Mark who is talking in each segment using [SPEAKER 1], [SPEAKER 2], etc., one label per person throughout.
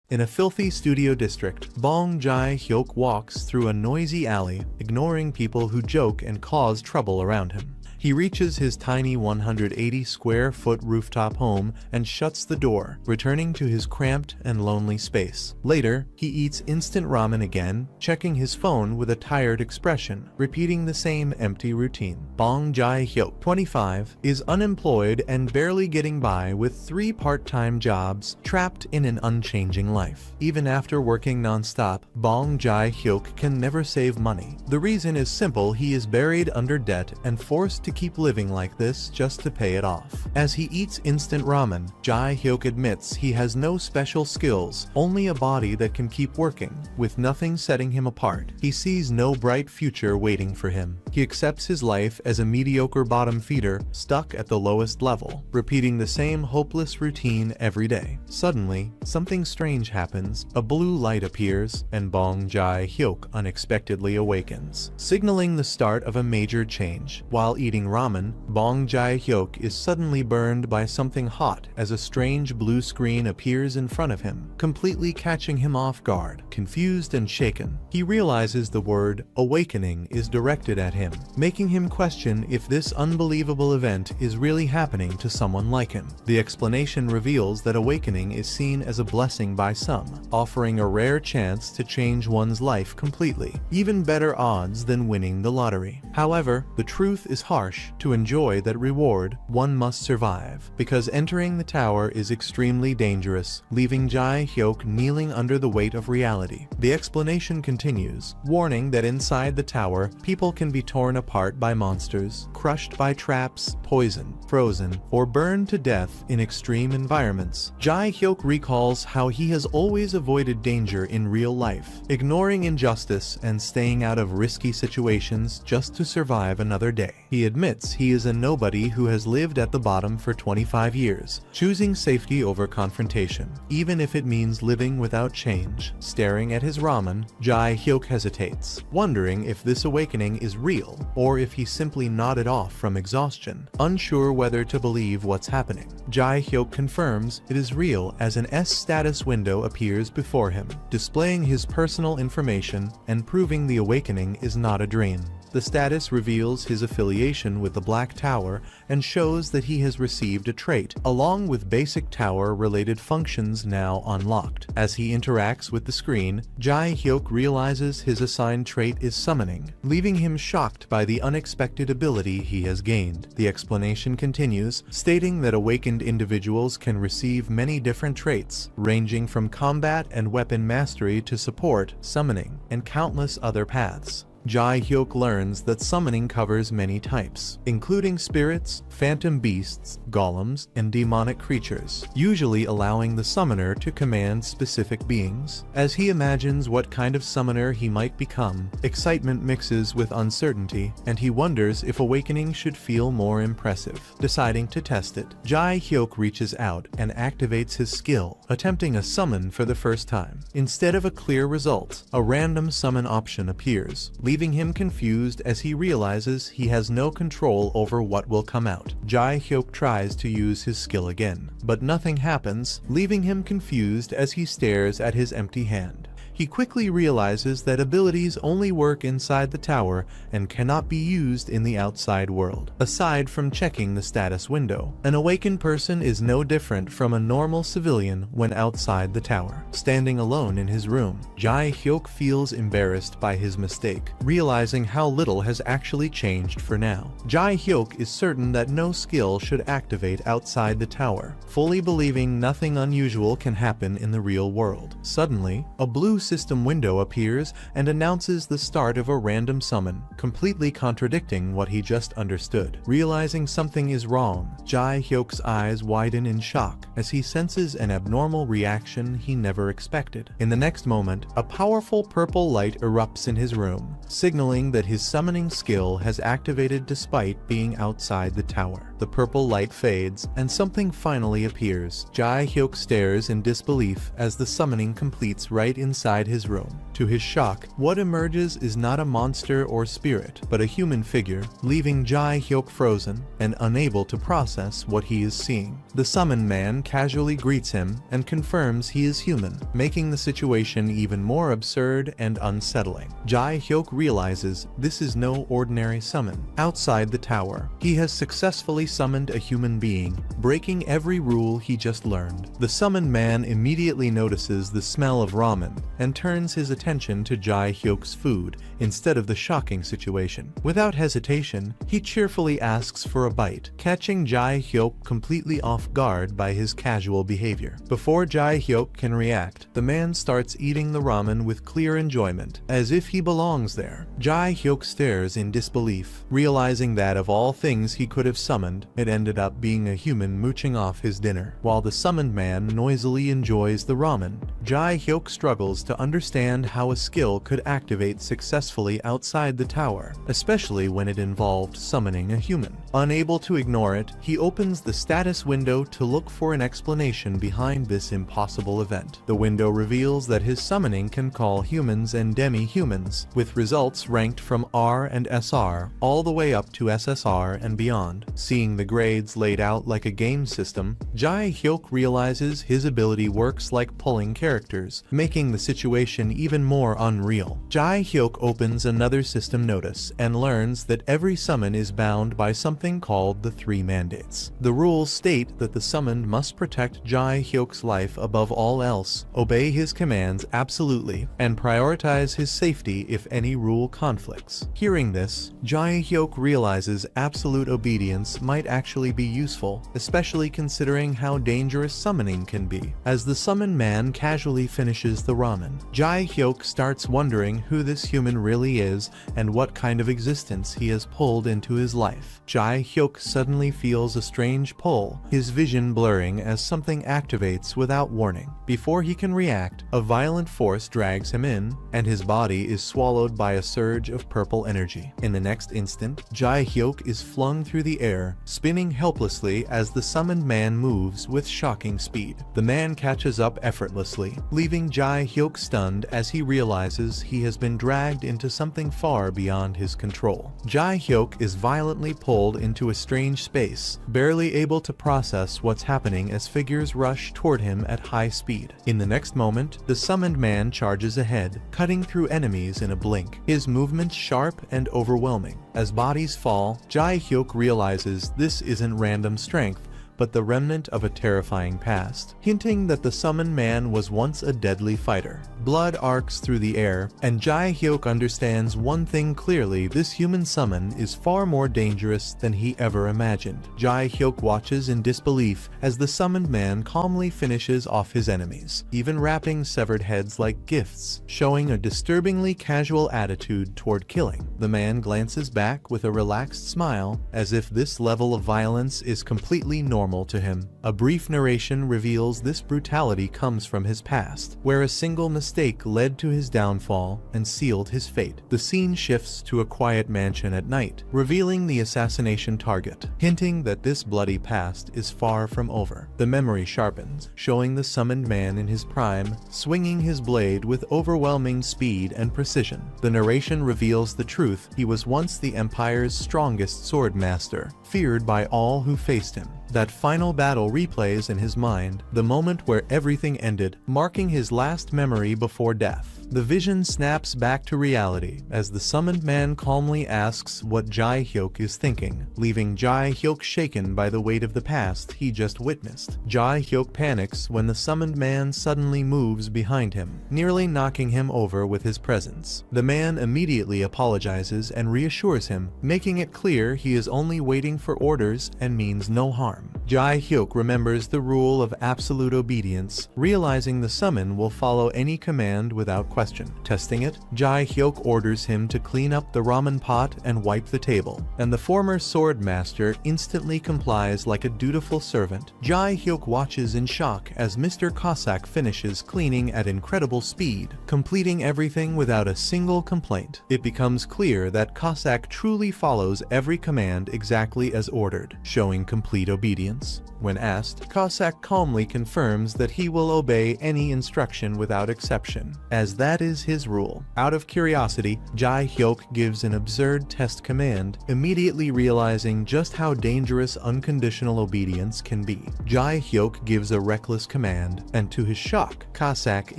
[SPEAKER 1] In a filthy studio district, Bong Jae-hyuk walks through a noisy alley, ignoring people who joke and cause trouble around him. He reaches his tiny 180-square-foot rooftop home and shuts the door, returning to his cramped and lonely space. Later, he eats instant ramen again, checking his phone with a tired expression, repeating the same empty routine. Bong Jae-hyuk, 25, is unemployed and barely getting by with 3 part-time jobs, trapped in an unchanging life. Even after working non-stop, Bong Jae-hyuk can never save money. The reason is simple: he is buried under debt and forced to keep living like this just to pay it off. As he eats instant ramen, Jae-hyuk admits he has no special skills, only a body that can keep working, with nothing setting him apart. He sees no bright future waiting for him. He accepts his life as a mediocre bottom feeder, stuck at the lowest level, repeating the same hopeless routine every day. Suddenly, something strange happens. A blue light appears, and Bong Jae-hyuk unexpectedly awakens, signaling the start of a major change. While eating ramen, Bong Jae-hyuk is suddenly burned by something hot as a strange blue screen appears in front of him, completely catching him off guard. Confused and shaken, he realizes the word "awakening" is directed at him, making him question if this unbelievable event is really happening to someone like him. The explanation reveals that awakening is seen as a blessing by some, offering a rare chance to change one's life completely, even better odds than winning the lottery. However, the truth is harsh. To enjoy that reward, one must survive, because entering the tower is extremely dangerous, leaving Jae-hyuk kneeling under the weight of reality. The explanation continues, warning that inside the tower, people can be torn apart by monsters, crushed by traps, poisoned, frozen, or burned to death in extreme environments. Jae-hyuk recalls how he has always avoided danger in real life, ignoring injustice and staying out of risky situations just to survive another day. He admits he is a nobody who has lived at the bottom for 25 years, choosing safety over confrontation, even if it means living without change. Staring at his ramen, Jae-hyuk hesitates, wondering if this awakening is real or if he simply nodded off from exhaustion, unsure whether to believe what's happening. Jae-hyuk confirms it is real as an S-status window appears before him, displaying his personal information and proving the awakening is not a dream. The status reveals his affiliation with the Black Tower and shows that he has received a trait, along with basic tower-related functions now unlocked. As he interacts with the screen, Jae-hyuk realizes his assigned trait is summoning, leaving him shocked by the unexpected ability he has gained. The explanation continues, stating that awakened individuals can receive many different traits, ranging from combat and weapon mastery to support, summoning, and countless other paths. Jae-hyuk learns that summoning covers many types, including spirits, phantom beasts, golems, and demonic creatures, usually allowing the summoner to command specific beings. As he imagines what kind of summoner he might become, excitement mixes with uncertainty, and he wonders if awakening should feel more impressive. Deciding to test it, Jae-hyuk reaches out and activates his skill, attempting a summon for the first time. Instead of a clear result, a random summon option appears, leaving him confused as he realizes he has no control over what will come out. Jae-hyuk tries to use his skill again, but nothing happens, leaving him confused as he stares at his empty hand. He quickly realizes that abilities only work inside the tower and cannot be used in the outside world. Aside from checking the status window, an awakened person is no different from a normal civilian when outside the tower. Standing alone in his room, Jae-hyuk feels embarrassed by his mistake, realizing how little has actually changed for now. Jae-hyuk is certain that no skill should activate outside the tower, fully believing nothing unusual can happen in the real world. Suddenly, a blue system window appears and announces the start of a random summon, completely contradicting what he just understood. Realizing something is wrong, Jae-hyuk's eyes widen in shock as he senses an abnormal reaction he never expected. In the next moment, a powerful purple light erupts in his room, signaling that his summoning skill has activated despite being outside the tower. The purple light fades, and something finally appears. Jae-hyuk stares in disbelief as the summoning completes right inside his room. To his shock, what emerges is not a monster or spirit, but a human figure, leaving Jae-hyuk frozen and unable to process what he is seeing. The summoned man casually greets him and confirms he is human, making the situation even more absurd and unsettling. Jae-hyuk realizes this is no ordinary summon. Outside the tower, he has successfully summoned a human being, breaking every rule he just learned. The summoned man immediately notices the smell of ramen and turns his attention to Jae-hyuk's food instead of the shocking situation. Without hesitation, he cheerfully asks for a bite, catching Jae-hyuk completely off guard by his casual behavior. Before Jae-hyuk can react, the man starts eating the ramen with clear enjoyment, as if he belongs there. Jae-hyuk stares in disbelief, realizing that of all things he could have summoned, it ended up being a human mooching off his dinner. While the summoned man noisily enjoys the ramen, Jae-hyuk struggles to understand how a skill could activate successfully outside the tower, especially when it involved summoning a human. Unable to ignore it, he opens the status window to look for an explanation behind this impossible event. The window reveals that his summoning can call humans and demi-humans, with results ranked from R and SR all the way up to SSR and beyond. Seeing the grades laid out like a game system, Jae-hyuk realizes his ability works like pulling characters, making the situation even more unreal. Jae-hyuk opens another system notice and learns that every summon is bound by something called the Three Mandates. The rules state that the summoned must protect Jae-hyuk's life above all else, obey his commands absolutely, and prioritize his safety if any rule conflicts. Hearing this, Jae-hyuk realizes absolute obedience might actually be useful, especially considering how dangerous summoning can be. As the summoned man casually finishes the ramen, Jae-hyuk starts wondering who this human really is and what kind of existence he has pulled into his life. Jae-hyuk suddenly feels a strange pull, his vision blurring as something activates without warning. Before he can react, a violent force drags him in, and his body is swallowed by a surge of purple energy. In the next instant, Jae-hyuk is flung through the air, spinning helplessly as the summoned man moves with shocking speed. The man catches up effortlessly, leaving Jae-hyuk stunned as he realizes he has been dragged into something far beyond his control. Jae-hyuk is violently pulled into a strange space, barely able to process what's happening as figures rush toward him at high speed. In the next moment, the summoned man charges ahead, cutting through enemies in a blink, his movements sharp and overwhelming. As bodies fall, Jae-hyuk realizes this isn't random strength, but the remnant of a terrifying past, hinting that the summoned man was once a deadly fighter. Blood arcs through the air, and Jae-hyuk understands one thing clearly: this human summon is far more dangerous than he ever imagined. Jae-hyuk watches in disbelief as the summoned man calmly finishes off his enemies, even wrapping severed heads like gifts, showing a disturbingly casual attitude toward killing. The man glances back with a relaxed smile, as if this level of violence is completely normal to him. A brief narration reveals this brutality comes from his past, where a single mistake led to his downfall and sealed his fate. The scene shifts to a quiet mansion at night, revealing the assassination target, hinting that this bloody past is far from over. The memory sharpens, showing the summoned man in his prime, swinging his blade with overwhelming speed and precision. The narration reveals the truth: he was once the Empire's strongest sword master, feared by all who faced him. That final battle replays in his mind, the moment where everything ended, marking his last memory before death. The vision snaps back to reality as the summoned man calmly asks what Jae-hyuk is thinking, leaving Jae-hyuk shaken by the weight of the past he just witnessed. Jae-hyuk panics when the summoned man suddenly moves behind him, nearly knocking him over with his presence. The man immediately apologizes and reassures him, making it clear he is only waiting for orders and means no harm. Jae-hyuk remembers the rule of absolute obedience, realizing the summon will follow any command without question. Testing it, Jae-hyuk orders him to clean up the ramen pot and wipe the table, and the former sword master instantly complies like a dutiful servant. Jae-hyuk watches in shock as Mr. Cossack finishes cleaning at incredible speed, completing everything without a single complaint. It becomes clear that Cossack truly follows every command exactly as ordered, showing complete obedience. obedience? When asked, Cossack calmly confirms that he will obey any instruction without exception, as that is his rule. Out of curiosity, Jae-hyuk gives an absurd test command, immediately realizing just how dangerous unconditional obedience can be. Jae-hyuk gives a reckless command, and to his shock, Cossack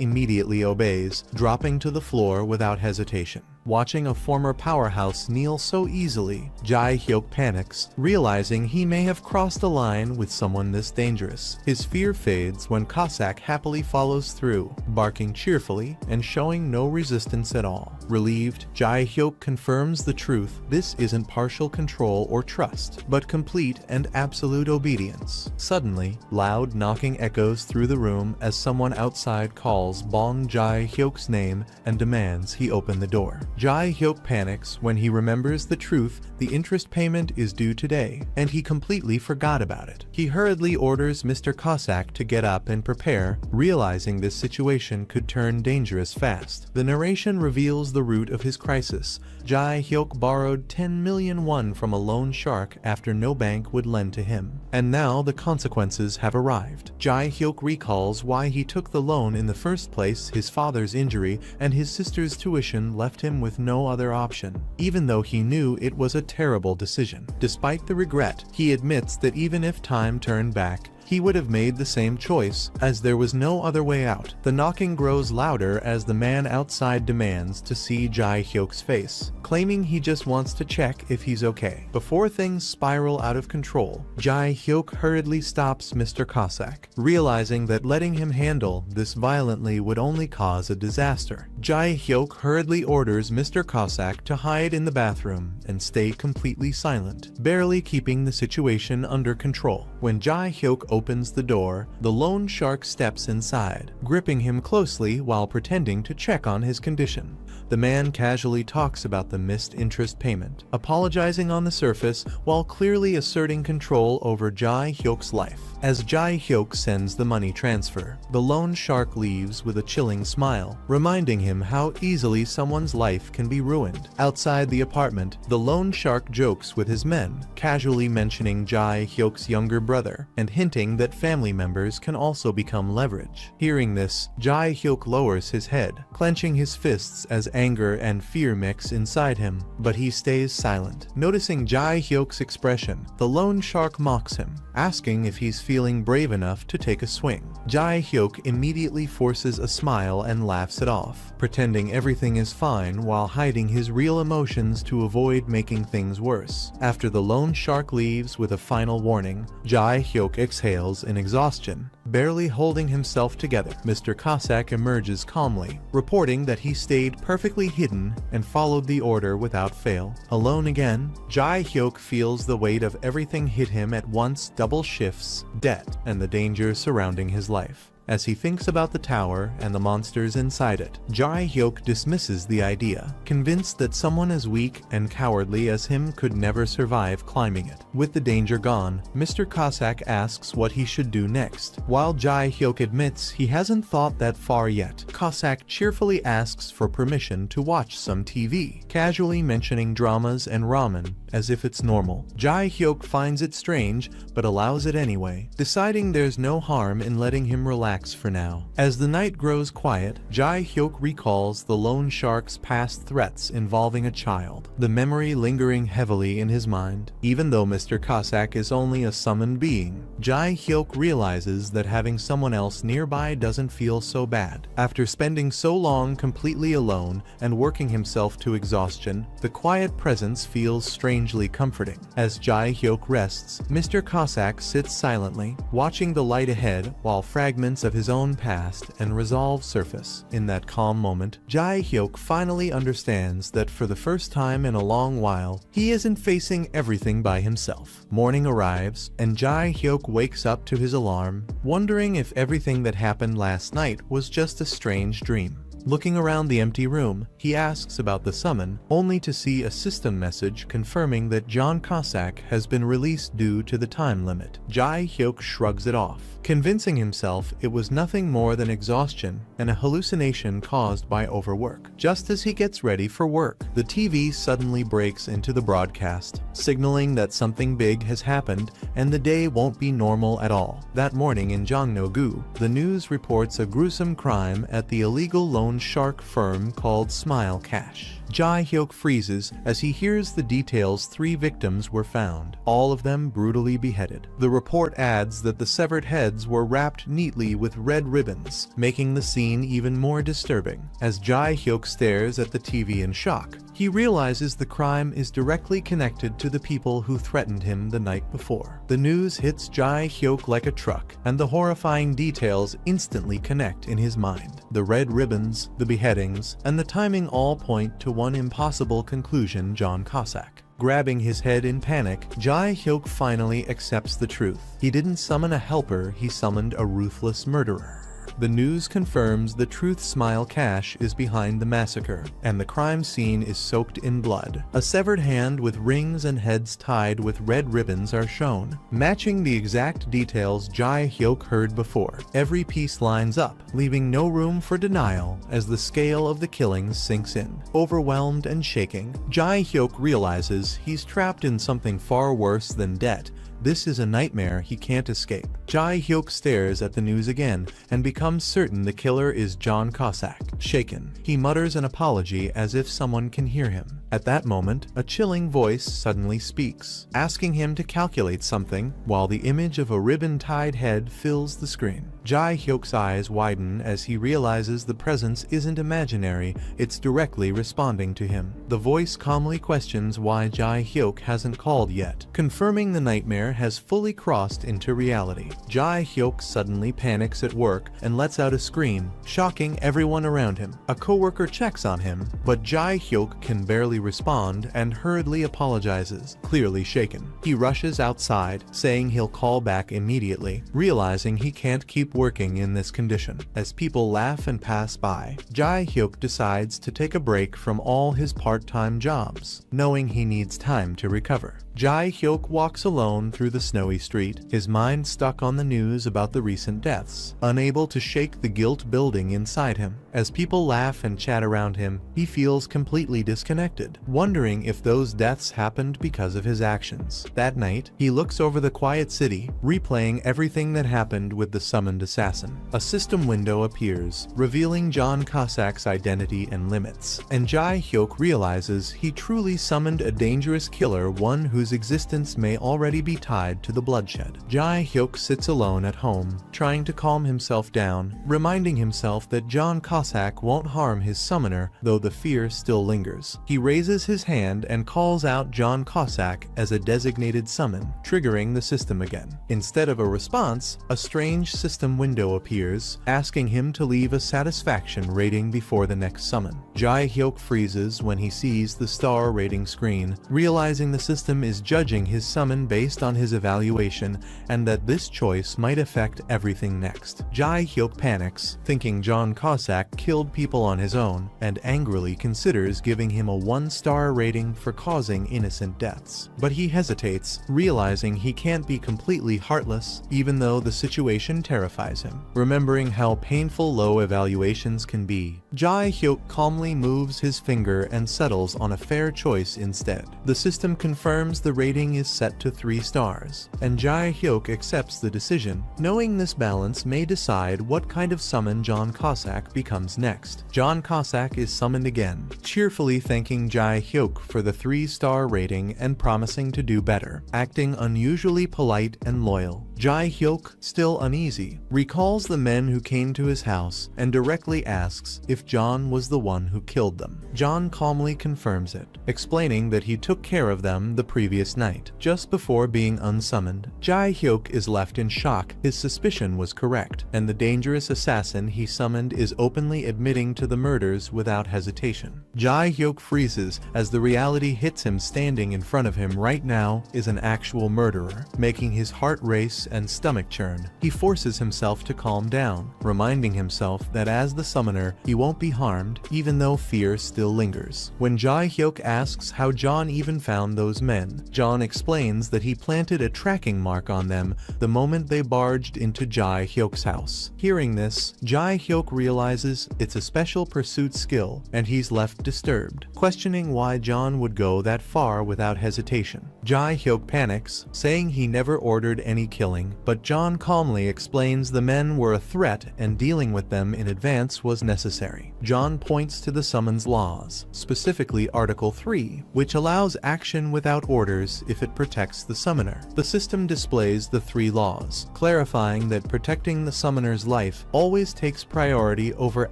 [SPEAKER 1] immediately obeys, dropping to the floor without hesitation. Watching a former powerhouse kneel so easily, Jae-hyuk panics, realizing he may have crossed a line with someone this dangerous. His fear fades when Cossack happily follows through, barking cheerfully and showing no resistance at all. Relieved, Jae-hyuk confirms the truth: this isn't partial control or trust, but complete and absolute obedience. Suddenly, loud knocking echoes through the room as someone outside calls Bong Jae-hyuk's name and demands he open the door. Jae-hyuk panics when he remembers the truth: the interest payment is due today, and he completely forgot about it. He hurriedly orders Mr. Cossack to get up and prepare, realizing this situation could turn dangerous fast. The narration reveals the root of his crisis. Jae-hyuk borrowed 10 million won from a loan shark after no bank would lend to him, and now the consequences have arrived. Jae-hyuk recalls why he took the loan in the first place: his father's injury and his sister's tuition left him with no other option, even though he knew it was a terrible decision. Despite the regret, he admits that even if time turned back, he would have made the same choice, as there was no other way out. The knocking grows louder as the man outside demands to see Jae-hyuk's face, claiming he just wants to check if he's okay. Before things spiral out of control, Jae-hyuk hurriedly stops Mr. Cossack, realizing that letting him handle this violently would only cause a disaster. Jae-hyuk hurriedly orders Mr. Cossack to hide in the bathroom and stay completely silent, barely keeping the situation under control. When Jae-hyuk opens the door, the loan shark steps inside, gripping him closely while pretending to check on his condition. The man casually talks about the missed interest payment, apologizing on the surface while clearly asserting control over Jae-hyuk's life. As Jae-hyuk sends the money transfer, the loan shark leaves with a chilling smile, reminding him how easily someone's life can be ruined. Outside the apartment, the loan shark jokes with his men, casually mentioning Jae-hyuk's younger brother, and hinting that family members can also become leverage. Hearing this, Jae-hyuk lowers his head, clenching his fists as anger and fear mix inside him, but he stays silent. Noticing Jae-hyuk's expression, the loan shark mocks him, asking if he's feeling brave enough to take a swing. Jae-hyuk immediately forces a smile and laughs it off, pretending everything is fine while hiding his real emotions to avoid making things worse. After the loan shark leaves with a final warning, Jae-hyuk exhales in exhaustion, barely holding himself together. Mr. Cossack emerges calmly, reporting that he stayed perfectly hidden and followed the order without fail. Alone again, Jae-hyuk feels the weight of everything hit him at once: double shifts, debt, and the danger surrounding his life. As he thinks about the tower and the monsters inside it, Jae-hyuk dismisses the idea, convinced that someone as weak and cowardly as him could never survive climbing it. With the danger gone, Mr. Cossack asks what he should do next. While Jae-hyuk admits he hasn't thought that far yet, Cossack cheerfully asks for permission to watch some TV, casually mentioning dramas and ramen as if it's normal. Jae-hyuk finds it strange, but allows it anyway, deciding there's no harm in letting him relax for now. As the night grows quiet, Jae-hyuk recalls the loan shark's past threats involving a child, the memory lingering heavily in his mind. Even though Mr. Cossack is only a summoned being, Jae-hyuk realizes that having someone else nearby doesn't feel so bad. After spending so long completely alone and working himself to exhaustion, the quiet presence feels strangely comforting. As Jae-hyuk rests, Mr. Cossack sits silently, watching the light ahead while fragments of his own past and resolve surface. In that calm moment, Jae-hyuk finally understands that for the first time in a long while, he isn't facing everything by himself. Morning arrives, and Jae-hyuk wakes up to his alarm, wondering if everything that happened last night was just a strange dream. Looking around the empty room, he asks about the summon, only to see a system message confirming that John Cossack has been released due to the time limit. Jae-hyuk shrugs it off, convincing himself it was nothing more than exhaustion and a hallucination caused by overwork. Just as he gets ready for work, the TV suddenly breaks into the broadcast, signaling that something big has happened and the day won't be normal at all. That morning in Jongno-gu, the news reports a gruesome crime at the illegal loan shark firm called Smile Cash. Jae-hyuk freezes as he hears the details. 3 victims were found, all of them brutally beheaded. The report adds that the severed heads were wrapped neatly with red ribbons, making the scene even more disturbing. As Jae-hyuk stares at the TV in shock, he realizes the crime is directly connected to the people who threatened him the night before. The news hits Jae-hyuk like a truck, and the horrifying details instantly connect in his mind. The red ribbons, the beheadings, and the timing all point to one impossible conclusion: John Cossack. Grabbing his head in panic, Jae-hyuk finally accepts the truth. He didn't summon a helper, he summoned a ruthless murderer. The news confirms the truth. Smile Cash is behind the massacre, and the crime scene is soaked in blood. A severed hand with rings and heads tied with red ribbons are shown, matching the exact details Jae-hyuk heard before. Every piece lines up, leaving no room for denial as the scale of the killings sinks in. Overwhelmed and shaking, Jae-hyuk realizes he's trapped in something far worse than debt. This is a nightmare he can't escape. Jae-hyuk stares at the news again and becomes certain the killer is John Cossack. Shaken, he mutters an apology as if someone can hear him. At that moment, a chilling voice suddenly speaks, asking him to calculate something, while the image of a ribbon-tied head fills the screen. Jae-hyuk's eyes widen as he realizes the presence isn't imaginary, it's directly responding to him. The voice calmly questions why Jae-hyuk hasn't called yet, confirming the nightmare has fully crossed into reality. Jae-hyuk suddenly panics at work and lets out a scream, shocking everyone around him. A coworker checks on him, but Jae-hyuk can barely respond and hurriedly apologizes, clearly shaken. He rushes outside, saying he'll call back immediately, realizing he can't keep working in this condition. As people laugh and pass by, Jae-hyuk decides to take a break from all his part-time jobs, knowing he needs time to recover. Jae-hyuk walks alone through the snowy street, his mind stuck on the news about the recent deaths, unable to shake the guilt building inside him. As people laugh and chat around him, he feels completely disconnected, wondering if those deaths happened because of his actions. That night, he looks over the quiet city, replaying everything that happened with the summoned assassin. A system window appears, revealing John Cossack's identity and limits, and Jae-hyuk realizes he truly summoned a dangerous killer, one whose existence may already be tied to the bloodshed. Jae-hyuk sits alone at home, trying to calm himself down, reminding himself that John Cossack won't harm his summoner, though the fear still lingers. He raises his hand and calls out John Cossack as a designated summon, triggering the system again. Instead of a response, a strange system window appears, asking him to leave a satisfaction rating before the next summon. Jae-hyuk freezes when he sees the star rating screen, realizing the system is judging his summon based on his evaluation and that this choice might affect everything next. Jae-hyuk panics, thinking John Cossack killed people on his own, and angrily considers giving him a 1-star rating for causing innocent deaths. But he hesitates, realizing he can't be completely heartless, even though the situation terrifies him. Remembering how painful low evaluations can be, Jae-hyuk calmly moves his finger and settles on a fair choice instead. The system confirms the rating is set to 3 stars, and Jae-hyuk accepts the decision, knowing this balance may decide what kind of summon John Cossack becomes next. John Cossack is summoned again, cheerfully thanking Jae-hyuk for the 3-star rating and promising to do better, acting unusually polite and loyal. Jae-hyuk, still uneasy, recalls the men who came to his house and directly asks if John was the one who killed them. John calmly confirms it, explaining that he took care of them the previous night, just before being unsummoned. Jae-hyuk is left in shock. His suspicion was correct, and the dangerous assassin he summoned is openly admitting to the murders without hesitation. Jae-hyuk freezes as the reality hits him. Standing in front of him right now is an actual murderer, making his heart race and stomach churn. He forces himself to calm down, reminding himself that as the summoner, he won't be harmed, even though fear still lingers. When Jae-hyuk asks how John even found those men, John explains that he planted a tracking mark on them the moment they barged into Jae-hyuk's house. Hearing this, Jae-hyuk realizes it's a special pursuit skill, and he's left disturbed, questioning why John would go that far without hesitation. Jae-hyuk panics, saying he never ordered any killing, but John calmly explains the men were a threat and dealing with them in advance was necessary. John points to the summons laws, specifically Article 3, which allows action without orders if it protects the summoner. The system displays the 3 laws, clarifying that protecting the summoner's life always takes priority over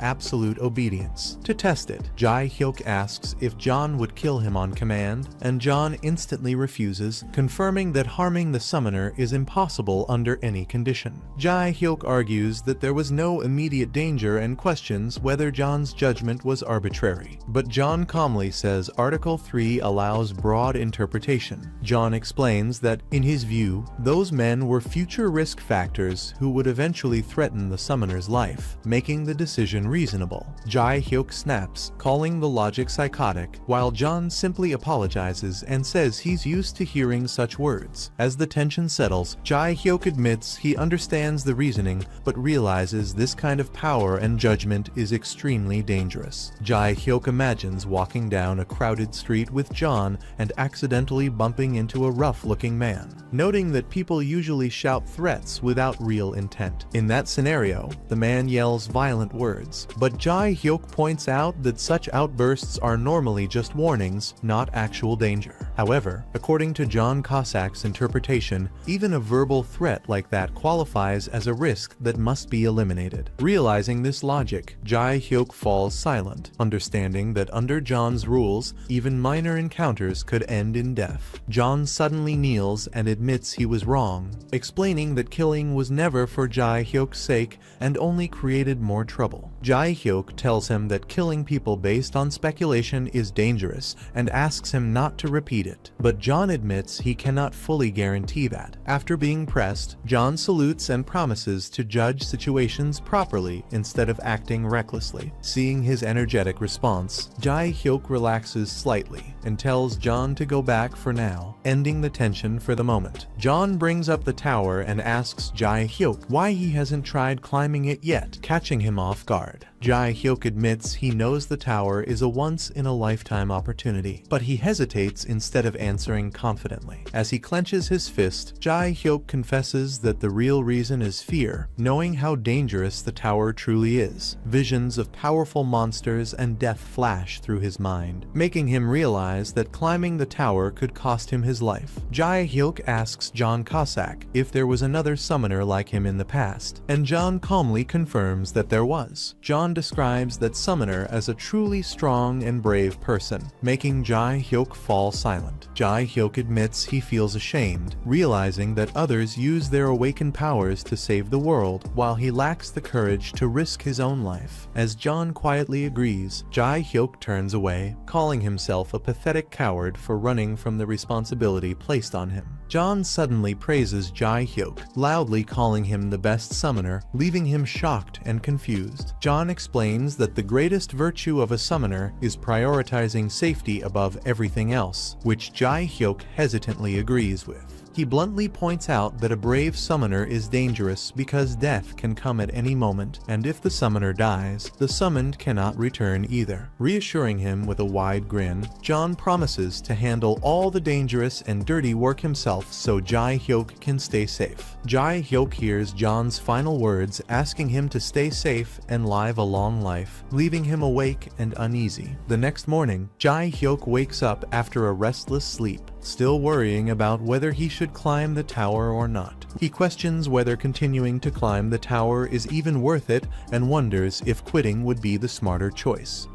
[SPEAKER 1] absolute obedience. To test it, Jae-hyuk asks if John would kill him on command, and John instantly refuses, confirming that harming the summoner is impossible under any condition. Jae-hyuk argues that there was no immediate danger and questions whether John's judgment was arbitrary. But John calmly says Article 3 allows broad interpretation. John explains that, in his view, those men were future risk factors who would eventually threaten the summoner's life, making the decision reasonable. Jae-hyuk snaps, calling the logic psychotic, while John simply apologizes and says he's used to hearing such words. As the tension settles, Jae-hyuk admits he understands the reasoning, but realizes this kind of power and judgment is extremely dangerous. Jae-hyuk imagines walking down a crowded street with John and accidentally bumping into a rough-looking man, noting that people usually shout threats without real intent. In that scenario, the man yells violent words, but Jae-hyuk points out that such outbursts are normally just warnings, not actual danger. However, according to John Cossack's interpretation, even a verbal threat like that qualifies as a risk that must be eliminated. Realizing this logic, Jae-hyuk falls silent, understanding that under John's rules, even minor encounters could end in death. John suddenly kneels and admits he was wrong, explaining that killing was never for Jae-hyuk's sake and only created more trouble. Jae-hyuk tells him that killing people based on speculation is dangerous and asks him not to repeat it, but John admits he cannot fully guarantee that. After being pressed, John salutes and promises to judge situations properly instead of acting recklessly. Seeing his energetic response, Jae-hyuk relaxes slightly and tells John to go back for now, ending the tension for the moment. John brings up the tower and asks Jae-hyuk why he hasn't tried climbing it yet, catching him off guard. Jae-hyuk admits he knows the tower is a once-in-a-lifetime opportunity, but he hesitates instead of answering confidently. As he clenches his fist, Jae-hyuk confesses that the real reason is fear, knowing how dangerous the tower truly is. Visions of powerful monsters and death flash through his mind, making him realize that climbing the tower could cost him his life. Jae-hyuk asks John Cossack if there was another summoner like him in the past, and John calmly confirms that there was. John describes that summoner as a truly strong and brave person, making Jae-hyuk fall silent. Jae-hyuk admits he feels ashamed, realizing that others use their awakened powers to save the world, while he lacks the courage to risk his own life. As John quietly agrees, Jae-hyuk turns away, calling himself a pathetic coward for running from the responsibility placed on him. John suddenly praises Jae-hyuk, loudly calling him the best summoner, leaving him shocked and confused. John explains that the greatest virtue of a summoner is prioritizing safety above everything else, which Jae-hyuk hesitantly agrees with. He bluntly points out that a brave summoner is dangerous because death can come at any moment, and if the summoner dies, the summoned cannot return either. Reassuring him with a wide grin, John promises to handle all the dangerous and dirty work himself so Jae-hyuk can stay safe. Jae-hyuk hears John's final words asking him to stay safe and live a long life, leaving him awake and uneasy. The next morning, Jae-hyuk wakes up after a restless sleep, still worrying about whether he should climb the tower or not. He questions whether continuing to climb the tower is even worth it and wonders if quitting would be the smarter choice.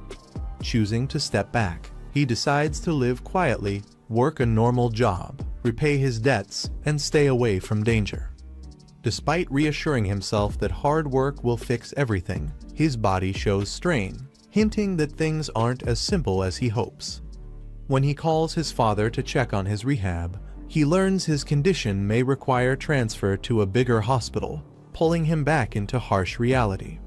[SPEAKER 1] Choosing to step back, he decides to live quietly, work a normal job, repay his debts, and stay away from danger. Despite reassuring himself that hard work will fix everything, his body shows strain, hinting that things aren't as simple as he hopes. When he calls his father to check on his rehab, He learns his condition may require transfer to a bigger hospital, pulling him back into harsh reality.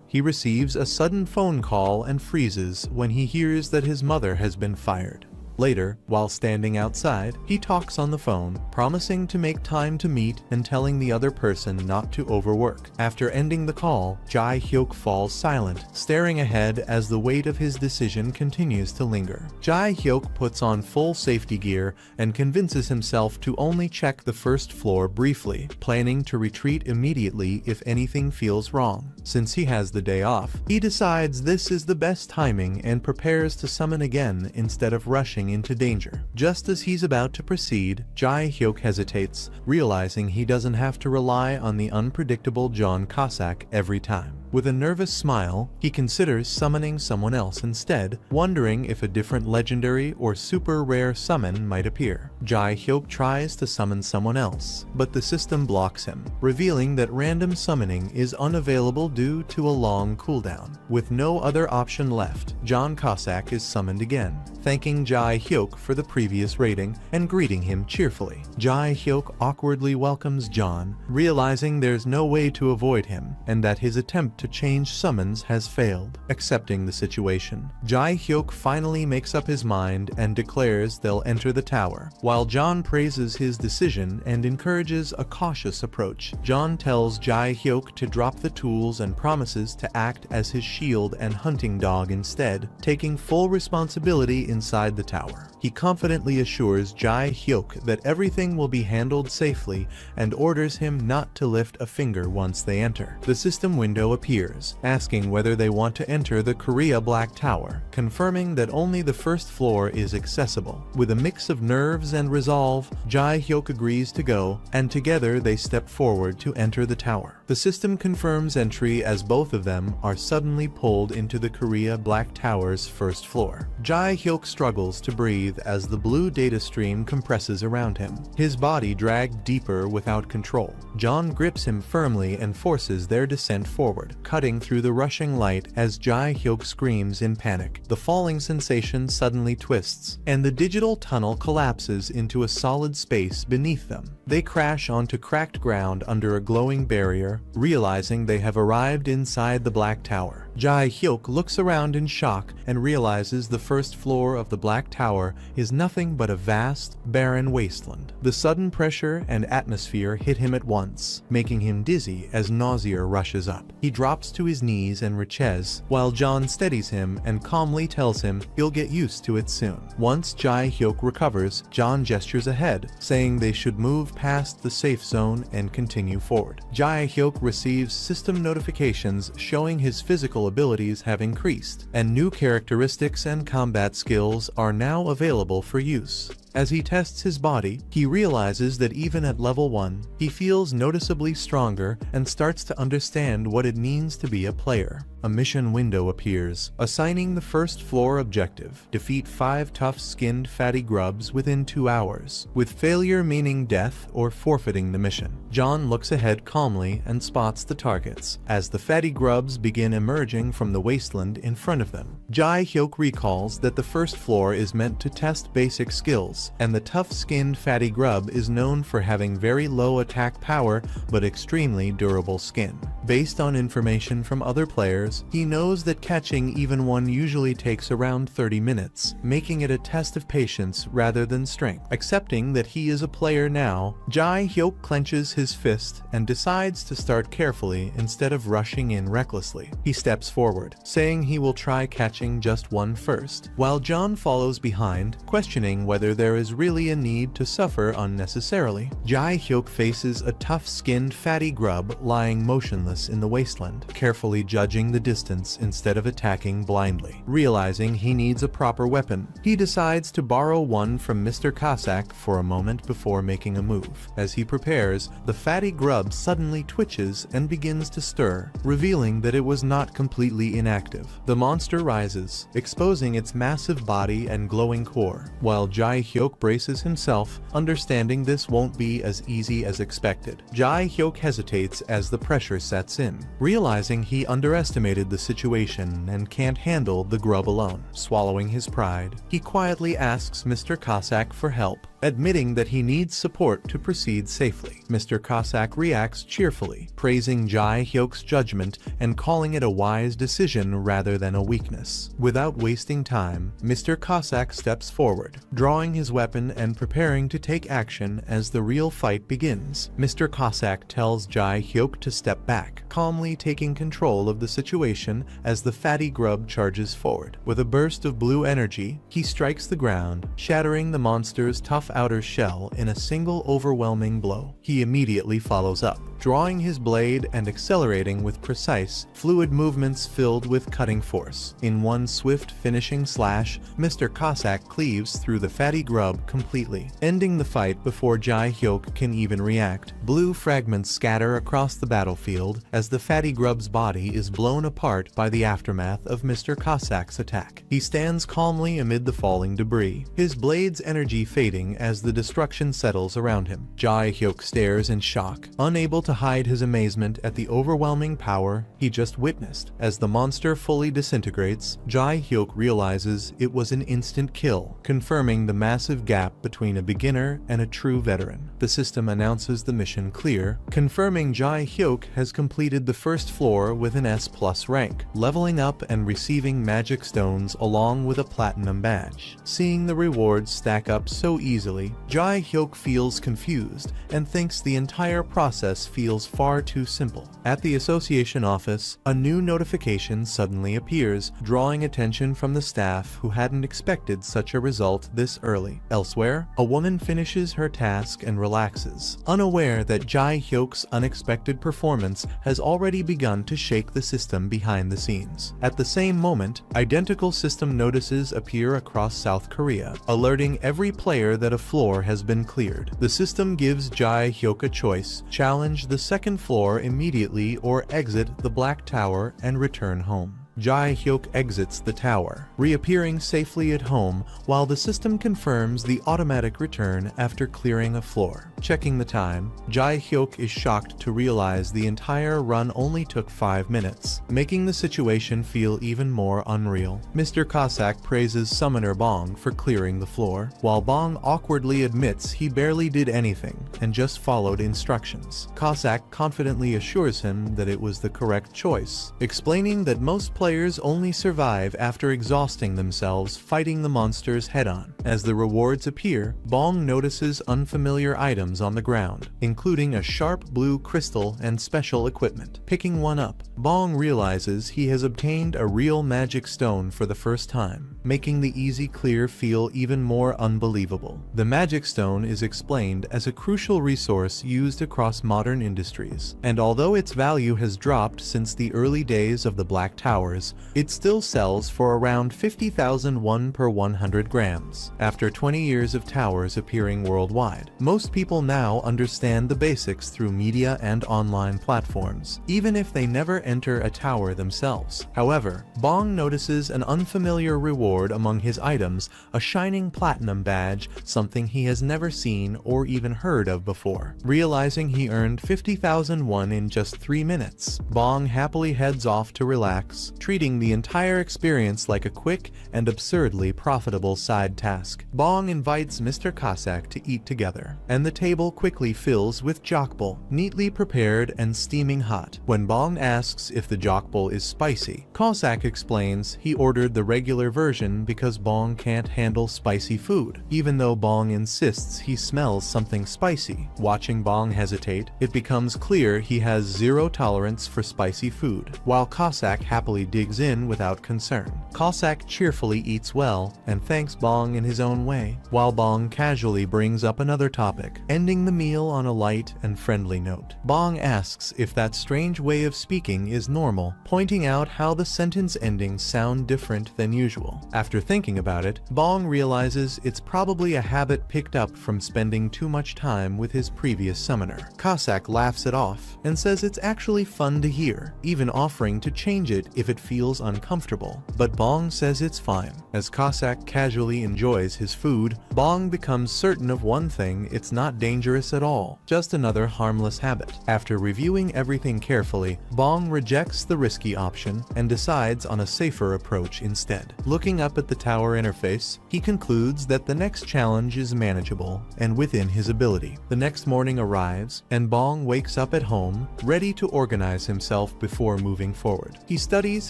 [SPEAKER 1] He receives a sudden phone call and freezes when he hears that his mother has been fired. Later, while standing outside, he talks on the phone, promising to make time to meet and telling the other person not to overwork. After ending the call, Jae-hyuk falls silent, staring ahead as the weight of his decision continues to linger. Jae-hyuk puts on full safety gear and convinces himself to only check the first floor briefly, planning to retreat immediately if anything feels wrong. Since he has the day off, he decides this is the best timing and prepares to summon again instead of rushing into danger. Just as he's about to proceed, Jae-hyuk hesitates, realizing he doesn't have to rely on the unpredictable John Cossack every time. With a nervous smile, he considers summoning someone else instead, wondering if a different legendary or super rare summon might appear. Jae-hyuk tries to summon someone else, but the system blocks him, revealing that random summoning is unavailable due to a long cooldown. With no other option left, John Cossack is summoned again, thanking Jae-hyuk for the previous rating and greeting him cheerfully. Jae-hyuk awkwardly welcomes John, realizing there's no way to avoid him, and that his attempt to change summons has failed. Accepting the situation, Jae-hyuk finally makes up his mind and declares they'll enter the tower. While John praises his decision and encourages a cautious approach, John tells Jae-hyuk to drop the tools and promises to act as his shield and hunting dog instead, taking full responsibility inside the tower. He confidently assures Jae-hyuk that everything will be handled safely and orders him not to lift a finger once they enter. The system window appears, asking whether they want to enter the Korea Black Tower, confirming that only the first floor is accessible. With a mix of nerves and resolve, Jae-hyuk agrees to go, and together they step forward to enter the tower. The system confirms entry as both of them are suddenly pulled into the Korea Black Tower's first floor. Jae-hyuk struggles to breathe as the blue data stream compresses around him, his body dragged deeper without control. John grips him firmly and forces their descent forward, cutting through the rushing light as Jae-hyuk screams in panic. The falling sensation suddenly twists, and the digital tunnel collapses into a solid space beneath them. They crash onto cracked ground under a glowing barrier, realizing they have arrived inside the Black Tower. Jae-hyuk looks around in shock and realizes the first floor of the Black Tower is nothing but a vast, barren wasteland. The sudden pressure and atmosphere hit him at once, making him dizzy as nausea rushes up. He drops to his knees and retches, while John steadies him and calmly tells him he'll get used to it soon. Once Jae-hyuk recovers, John gestures ahead, saying they should move past the safe zone and continue forward. Jae-hyuk receives system notifications showing his physical abilities have increased, and new characteristics and combat skills are now available for use. As he tests his body, he realizes that even at level 1, he feels noticeably stronger and starts to understand what it means to be a player. A mission window appears, assigning the first floor objective: defeat 5 tough-skinned fatty grubs within 2 hours, with failure meaning death or forfeiting the mission. John looks ahead calmly and spots the targets, as the fatty grubs begin emerging from the wasteland in front of them. Jae-hyuk recalls that the first floor is meant to test basic skills, and the tough-skinned fatty grub is known for having very low attack power but extremely durable skin. Based on information from other players, he knows that catching even one usually takes around 30 minutes, making it a test of patience rather than strength. Accepting that he is a player now, Jae-hyuk clenches his fist and decides to start carefully instead of rushing in recklessly. He steps forward, saying he will try catching just one first, while John follows behind, questioning whether there is really a need to suffer unnecessarily. Jae-hyuk faces a tough-skinned fatty grub lying motionless in the wasteland, carefully judging the distance instead of attacking blindly. Realizing he needs a proper weapon, he decides to borrow one from Mr. Cossack for a moment before making a move. As he prepares, the fatty grub suddenly twitches and begins to stir, revealing that it was not completely inactive. The monster rises, exposing its massive body and glowing core, while Jae-hyuk braces himself, understanding this won't be as easy as expected. Jae-hyuk hesitates as the pressure sets in, realizing he underestimated the situation and can't handle the grub alone. Swallowing his pride, he quietly asks Mr. Cossack for help, admitting that he needs support to proceed safely. Mr. Cossack reacts cheerfully, praising Jai Hyuk's judgment and calling it a wise decision rather than a weakness. Without wasting time, Mr. Cossack steps forward, drawing his weapon and preparing to take action as the real fight begins. Mr. Cossack tells Jai Hyuk to step back, calmly taking control of the situation as the fatty grub charges forward. With a burst of blue energy, he strikes the ground, shattering the monster's tough outer shell in a single overwhelming blow. He immediately follows up, drawing his blade and accelerating with precise, fluid movements filled with cutting force. In one swift finishing slash, Mr. Cossack cleaves through the fatty grub completely, ending the fight before Jai Hyuk can even react. Blue fragments scatter across the battlefield as the fatty grub's body is blown apart by the aftermath of Mr. Cossack's attack. He stands calmly amid the falling debris, his blade's energy fading as the destruction settles around him. Jai Hyuk stares in shock, unable to hide his amazement at the overwhelming power he just witnessed. As the monster fully disintegrates, Jai Hyuk realizes it was an instant kill, confirming the massive gap between a beginner and a true veteran. The system announces the mission clear, confirming Jai Hyuk has completed the first floor with an S+ rank, leveling up and receiving magic stones along with a platinum badge. Seeing the rewards stack up so easily, Jai Hyuk feels confused and thinks the entire process feels far too simple. At the association office, a new notification suddenly appears, drawing attention from the staff who hadn't expected such a result this early. Elsewhere, a woman finishes her task and relaxes, unaware that Jai Hyuk's unexpected performance has already begun to shake the system behind the scenes. At the same moment, identical system notices appear across South Korea, alerting every player that a floor has been cleared. The system gives Jai Hyuk a choice: challenge the second floor immediately or exit the Black Tower and return home. Jai Hyuk exits the tower, reappearing safely at home while the system confirms the automatic return after clearing a floor. Checking the time, Jai Hyuk is shocked to realize the entire run only took 5 minutes, making the situation feel even more unreal. Mr. Cossack praises Summoner Bong for clearing the floor, while Bong awkwardly admits he barely did anything and just followed instructions. Cossack confidently assures him that it was the correct choice, explaining that most players only survive after exhausting themselves fighting the monsters head-on. As the rewards appear, Bong notices unfamiliar items on the ground, including a sharp blue crystal and special equipment. Picking one up, Bong realizes he has obtained a real magic stone for the first time, making the easy clear feel even more unbelievable. The magic stone is explained as a crucial resource used across modern industries, and although its value has dropped since the early days of the Black Towers, it still sells for around 50,000 won per 100 grams. After 20 years of towers appearing worldwide, most people now understand the basics through media and online platforms, even if they never enter a tower themselves. However, Bong notices an unfamiliar reward among his items, a shining platinum badge, something he has never seen or even heard of before. Realizing he earned 50,000 won in just 3 minutes, Bong happily heads off to relax, treating the entire experience like a quick and absurdly profitable side task. Bong invites Mr. Cossack to eat together, and the table quickly fills with jokbal, neatly prepared and steaming hot. When Bong asks if the jokbal is spicy, Cossack explains he ordered the regular version because Bong can't handle spicy food, even though Bong insists he smells something spicy. Watching Bong hesitate, it becomes clear he has zero tolerance for spicy food, while Cossack happily digs in without concern. Cossack cheerfully eats well and thanks Bong in his own way, while Bong casually brings up another topic, ending the meal on a light and friendly note. Bong asks if that strange way of speaking is normal, pointing out how the sentence endings sound different than usual. After thinking about it, Bong realizes it's probably a habit picked up from spending too much time with his previous summoner. Cossack laughs it off and says it's actually fun to hear, even offering to change it if it feels uncomfortable, but Bong says it's fine. As Cossack casually enjoys his food, Bong becomes certain of one thing: it's not dangerous at all, just another harmless habit. After reviewing everything carefully, Bong rejects the risky option and decides on a safer approach instead. Looking up at the tower interface, he concludes that the next challenge is manageable and within his ability. The next morning arrives, and Bong wakes up at home, ready to organize himself before moving forward. He studies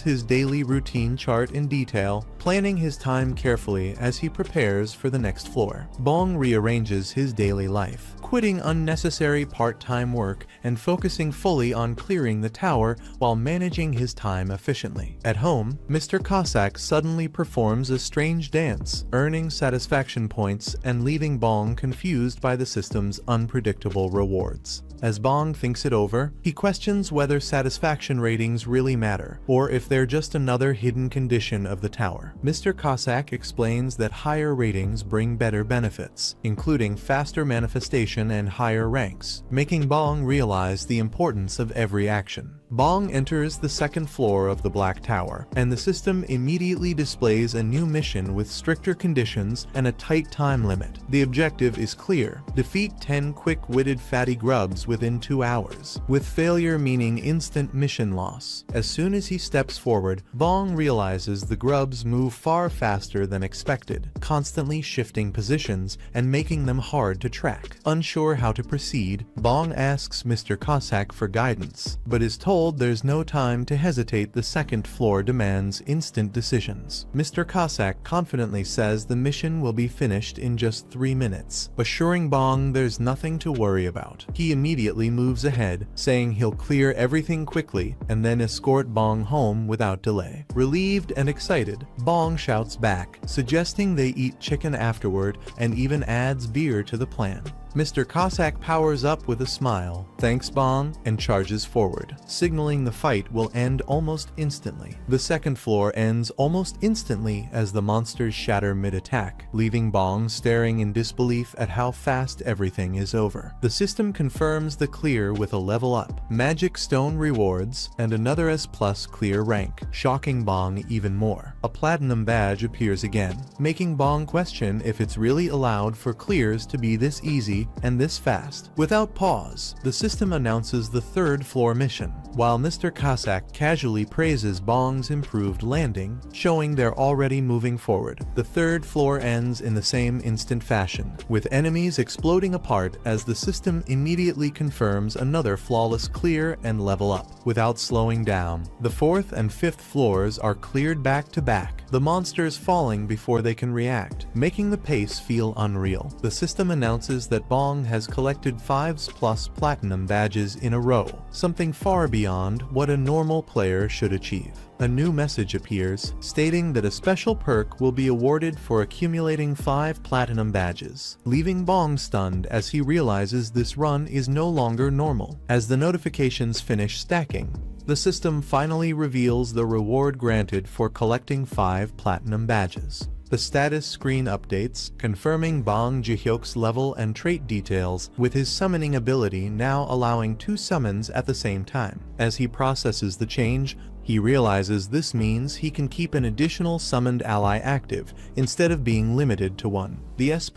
[SPEAKER 1] his daily routine chart in detail, planning his time carefully as he prepares for the next floor. Bong rearranges his daily life, quitting unnecessary part-time work and focusing fully on clearing the tower while managing his time efficiently. At home, Mr. Cossack suddenly performs a strange dance, earning satisfaction points and leaving Bong confused by the system's unpredictable rewards. As Bong thinks it over, he questions whether satisfaction ratings really matter, or if they're just another hidden condition of the tower. Mr. Cossack explains that higher ratings bring better benefits, including faster manifestation and higher ranks, making Bong realize the importance of every action. Bong enters the second floor of the Black Tower, and the system immediately displays a new mission with stricter conditions and a tight time limit. The objective is clear: defeat 10 quick-witted fatty grubs within 2 hours, with failure meaning instant mission loss. As soon as he steps forward, Bong realizes the grubs move far faster than expected, constantly shifting positions and making them hard to track. Unsure how to proceed, Bong asks Mr. Cossack for guidance, but is told there's no time to hesitate. The second floor demands instant decisions. Mr. Cossack confidently says the mission will be finished in just 3 minutes, assuring Bong there's nothing to worry about. He immediately moves ahead, saying he'll clear everything quickly and then escort Bong home without delay. Relieved and excited, Bong shouts back, suggesting they eat chicken afterward, and even adds beer to the plan. Mr. Cossack powers up with a smile, thanks Bong, and charges forward, signaling the fight will end almost instantly. The second floor ends almost instantly as the monsters shatter mid-attack, leaving Bong staring in disbelief at how fast everything is over. The system confirms the clear with a level up, magic stone rewards, and another S+ clear rank, shocking Bong even more. A platinum badge appears again, making Bong question if it's really allowed for clears to be this easy and this fast. Without pause, the system announces the third floor mission, while Mr. Cossack casually praises Bong's improved landing, showing they're already moving forward. The third floor ends in the same instant fashion, with enemies exploding apart as the system immediately confirms another flawless clear and level up. Without slowing down, the fourth and fifth floors are cleared back to back, the monsters falling before they can react, making the pace feel unreal. The system announces that Bong has collected 5+ platinum badges in a row, something far beyond what a normal player should achieve. A new message appears, stating that a special perk will be awarded for accumulating 5 platinum badges, leaving Bong stunned as he realizes this run is no longer normal. As the notifications finish stacking, the system finally reveals the reward granted for collecting 5 platinum badges. The status screen updates, confirming Bong Ji-hyuk's level and trait details, with his summoning ability now allowing 2 summons at the same time. As he processes the change, he realizes this means he can keep an additional summoned ally active, instead of being limited to 1. The S++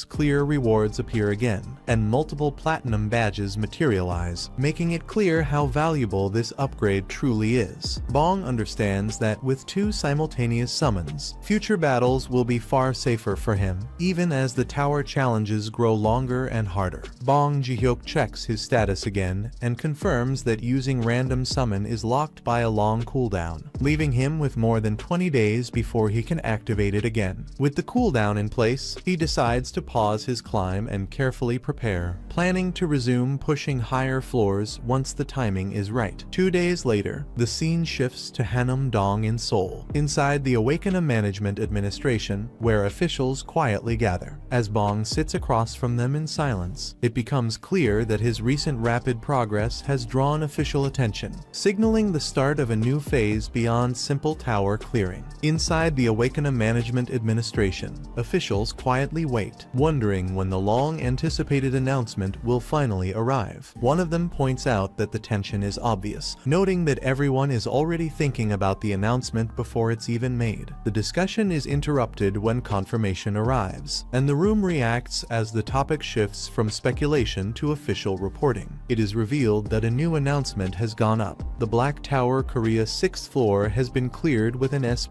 [SPEAKER 1] clear rewards appear again, and multiple platinum badges materialize, making it clear how valuable this upgrade truly is. Bong understands that with 2 simultaneous summons, future battles will be far safer for him, even as the tower challenges grow longer and harder. Bong Ji-hyuk checks his status again, and confirms that using random summon is locked by a long cooldown, leaving him with more than 20 days before he can activate it again. With the cooldown in place, he decides to pause his climb and carefully prepare, planning to resume pushing higher floors once the timing is right. 2 days later, the scene shifts to Hanam-dong in Seoul, inside the Awaken Management Administration, where officials quietly gather. As Bong sits across from them in silence, it becomes clear that his recent rapid progress has drawn official attention, signaling the start of a new phase beyond simple tower clearing. Inside the Awakening Management Administration, officials quietly wait, wondering when the long-anticipated announcement will finally arrive. One of them points out that the tension is obvious, noting that everyone is already thinking about the announcement before it's even made. The discussion is interrupted when confirmation arrives, and the room reacts as the topic shifts from speculation to official reporting. It is revealed that a new announcement has gone up. The Black Tower Korea 6th floor has been cleared with an S++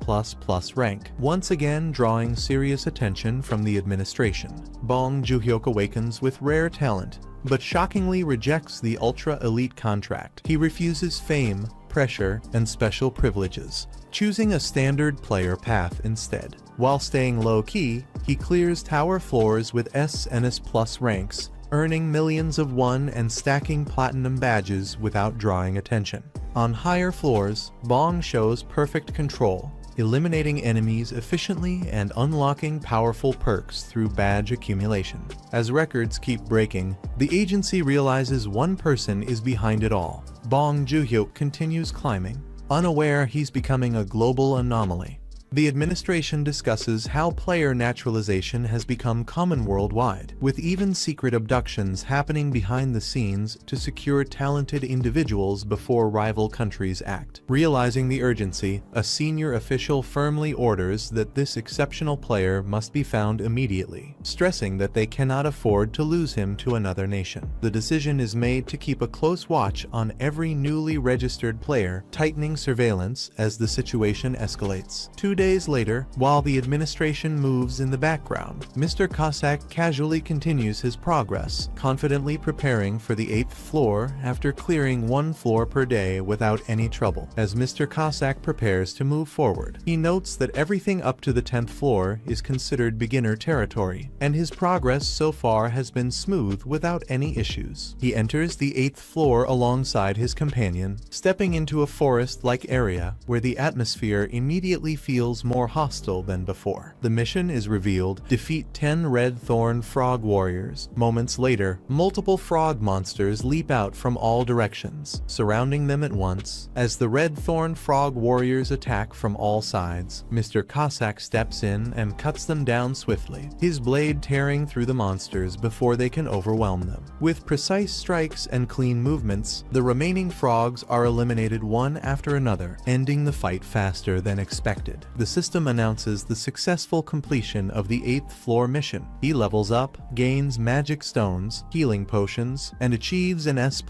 [SPEAKER 1] rank, once again drawing serious attention from the administration. Bong Joon-hyuk awakens with rare talent, but shockingly rejects the ultra-elite contract. He refuses fame, pressure, and special privileges, choosing a standard player path instead. While staying low-key, he clears tower floors with S and S+ ranks, earning millions of won and stacking platinum badges without drawing attention. On higher floors, Bong shows perfect control, eliminating enemies efficiently and unlocking powerful perks through badge accumulation. As records keep breaking, the agency realizes one person is behind it all. Bong Joon-hyuk continues climbing, unaware he's becoming a global anomaly. The administration discusses how player naturalization has become common worldwide, with even secret abductions happening behind the scenes to secure talented individuals before rival countries act. Realizing the urgency, a senior official firmly orders that this exceptional player must be found immediately, stressing that they cannot afford to lose him to another nation. The decision is made to keep a close watch on every newly registered player, tightening surveillance as the situation escalates. 2 days later, while the administration moves in the background, Mr. Cossack casually continues his progress, confidently preparing for the 8th floor after clearing 1 floor per day without any trouble. As Mr. Cossack prepares to move forward, he notes that everything up to the 10th floor is considered beginner territory, and his progress so far has been smooth without any issues. He enters the 8th floor alongside his companion, stepping into a forest-like area where the atmosphere immediately feels more hostile than before. The mission is revealed: defeat 10 red thorn frog warriors. Moments later, multiple frog monsters leap out from all directions, surrounding them at once. As the red thorn frog warriors attack from all sides, Mr. Cossack steps in and cuts them down swiftly, his blade tearing through the monsters before they can overwhelm them. With precise strikes and clean movements, the remaining frogs are eliminated one after another, ending the fight faster than expected. The system announces the successful completion of the 8th floor mission. He levels up, gains magic stones, healing potions, and achieves an S++